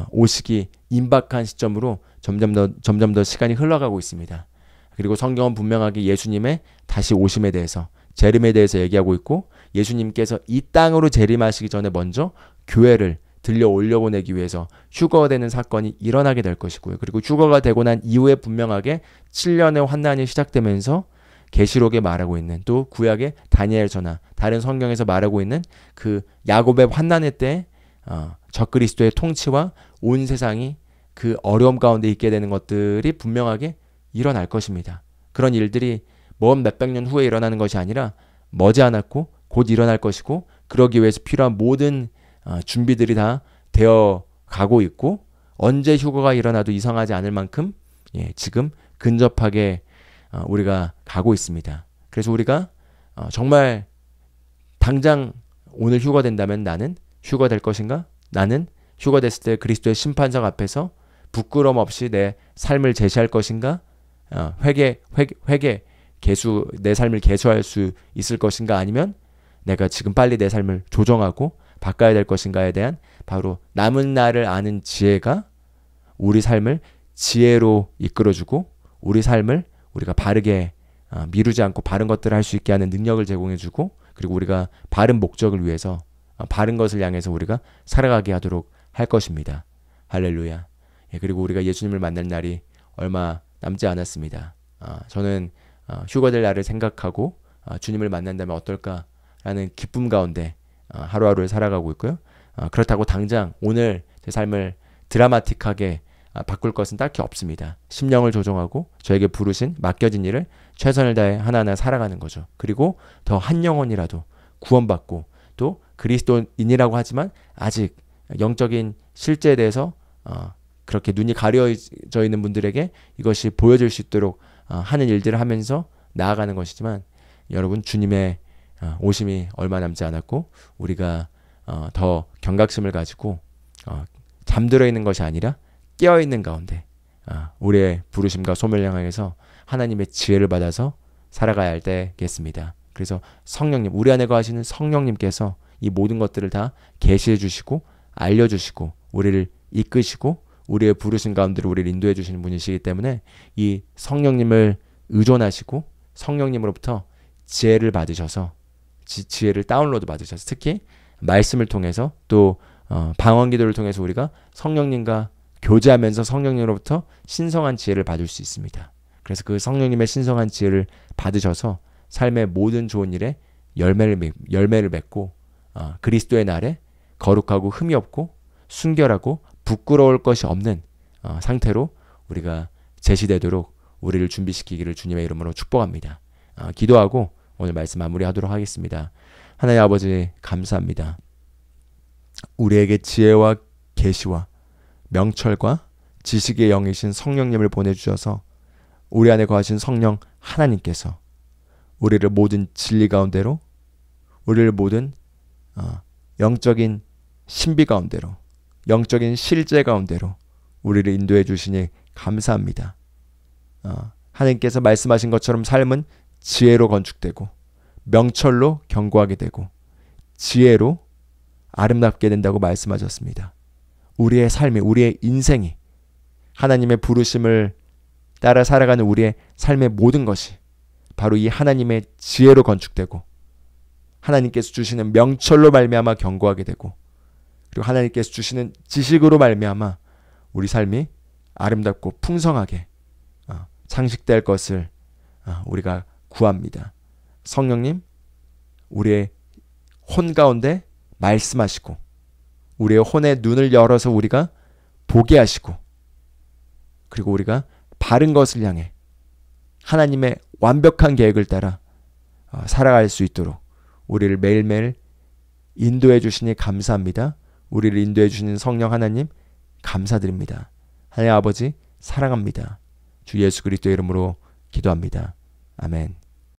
오시기 임박한 시점으로 점점 더 시간이 흘러가고 있습니다. 그리고 성경은 분명하게 예수님의 다시 오심에 대해서, 재림에 대해서 얘기하고 있고, 예수님께서 이 땅으로 재림하시기 전에 먼저 교회를 들려 올려보내기 위해서 휴거가 되는 사건이 일어나게 될 것이고요. 그리고 휴거가 되고 난 이후에 분명하게 7년의 환난이 시작되면서 계시록에 말하고 있는, 또 구약의 다니엘서나 다른 성경에서 말하고 있는 그 야곱의 환난의 때 적그리스도의 통치와 온 세상이 그 어려움 가운데 있게 되는 것들이 분명하게 일어날 것입니다. 그런 일들이 먼 몇백 년 후에 일어나는 것이 아니라 머지않았고 곧 일어날 것이고, 그러기 위해서 필요한 모든 준비들이 다 되어 가고 있고, 언제 휴거가 일어나도 이상하지 않을 만큼 지금 근접하게 우리가 가고 있습니다. 그래서 우리가 정말 당장 오늘 휴거된다면 나는 휴거될 것인가? 나는 휴거됐을 때 그리스도의 심판석 앞에서 부끄럼 없이 내 삶을 제시할 것인가? 내 삶을 개수할 수 있을 것인가? 아니면 내가 지금 빨리 내 삶을 조정하고 바꿔야 될 것인가에 대한 바로 남은 날을 아는 지혜가 우리 삶을 지혜로 이끌어주고, 우리 삶을 우리가 바르게 미루지 않고 바른 것들을 할 수 있게 하는 능력을 제공해주고, 그리고 우리가 바른 목적을 위해서 바른 것을 향해서 우리가 살아가게 하도록 할 것입니다. 할렐루야. 그리고 우리가 예수님을 만날 날이 얼마 남지 않았습니다. 저는 휴거될 날을 생각하고 주님을 만난다면 어떨까라는 기쁨 가운데 하루하루를 살아가고 있고요. 그렇다고 당장 오늘 제 삶을 드라마틱하게 바꿀 것은 딱히 없습니다. 심령을 조정하고 저에게 부르신 맡겨진 일을 최선을 다해 하나하나 살아가는 거죠. 그리고 더 한 영혼이라도 구원받고, 또 그리스도인이라고 하지만 아직 영적인 실제에 대해서 그렇게 눈이 가려져 있는 분들에게 이것이 보여질 수 있도록 하는 일들을 하면서 나아가는 것이지만, 여러분, 주님의 오심이 얼마 남지 않았고, 우리가 더 경각심을 가지고 잠들어 있는 것이 아니라 깨어있는 가운데 우리의 부르심과 소명을 향해서 하나님의 지혜를 받아서 살아가야 할 때겠습니다. 그래서 성령님, 우리 안에 거하시는 성령님께서 이 모든 것들을 다 계시해 주시고 알려주시고 우리를 이끄시고 우리의 부르심 가운데로 우리를 인도해 주시는 분이시기 때문에, 이 성령님을 의존하시고 성령님으로부터 지혜를 받으셔서 지혜를 다운로드 받으셔서, 특히 말씀을 통해서 또 방언 기도를 통해서 우리가 성령님과 교제하면서 성령님으로부터 신성한 지혜를 받을 수 있습니다. 그래서 그 성령님의 신성한 지혜를 받으셔서 삶의 모든 좋은 일에 열매를 맺고 그리스도의 날에 거룩하고 흠이 없고 순결하고 부끄러울 것이 없는 상태로 우리가 제시되도록 우리를 준비시키기를 주님의 이름으로 축복합니다. 기도하고 오늘 말씀 마무리하도록 하겠습니다. 하나님 아버지, 감사합니다. 우리에게 지혜와 계시와 명철과 지식의 영이신 성령님을 보내주셔서 우리 안에 거하신 성령 하나님께서 우리를 모든 진리 가운데로, 우리를 모든 영적인 신비 가운데로, 영적인 실제 가운데로 우리를 인도해 주시니 감사합니다. 하나님께서 말씀하신 것처럼 삶은 지혜로 건축되고 명철로 견고하게 되고 지혜로 아름답게 된다고 말씀하셨습니다. 우리의 삶이, 우리의 인생이 하나님의 부르심을 따라 살아가는 우리의 삶의 모든 것이 바로 이 하나님의 지혜로 건축되고 하나님께서 주시는 명철로 말미암아 견고하게 되고, 그리고 하나님께서 주시는 지식으로 말미암아 우리 삶이 아름답고 풍성하게 장식될 것을 우리가 구합니다. 성령님, 우리의 혼 가운데 말씀하시고 우리의 혼의 눈을 열어서 우리가 보게 하시고, 그리고 우리가 바른 것을 향해 하나님의 완벽한 계획을 따라 살아갈 수 있도록 우리를 매일매일 인도해 주시니 감사합니다. 우리를 인도해 주시는 성령 하나님 감사드립니다. 하나님 아버지 사랑합니다. 주 예수 그리스도의 이름으로 기도합니다. 아멘.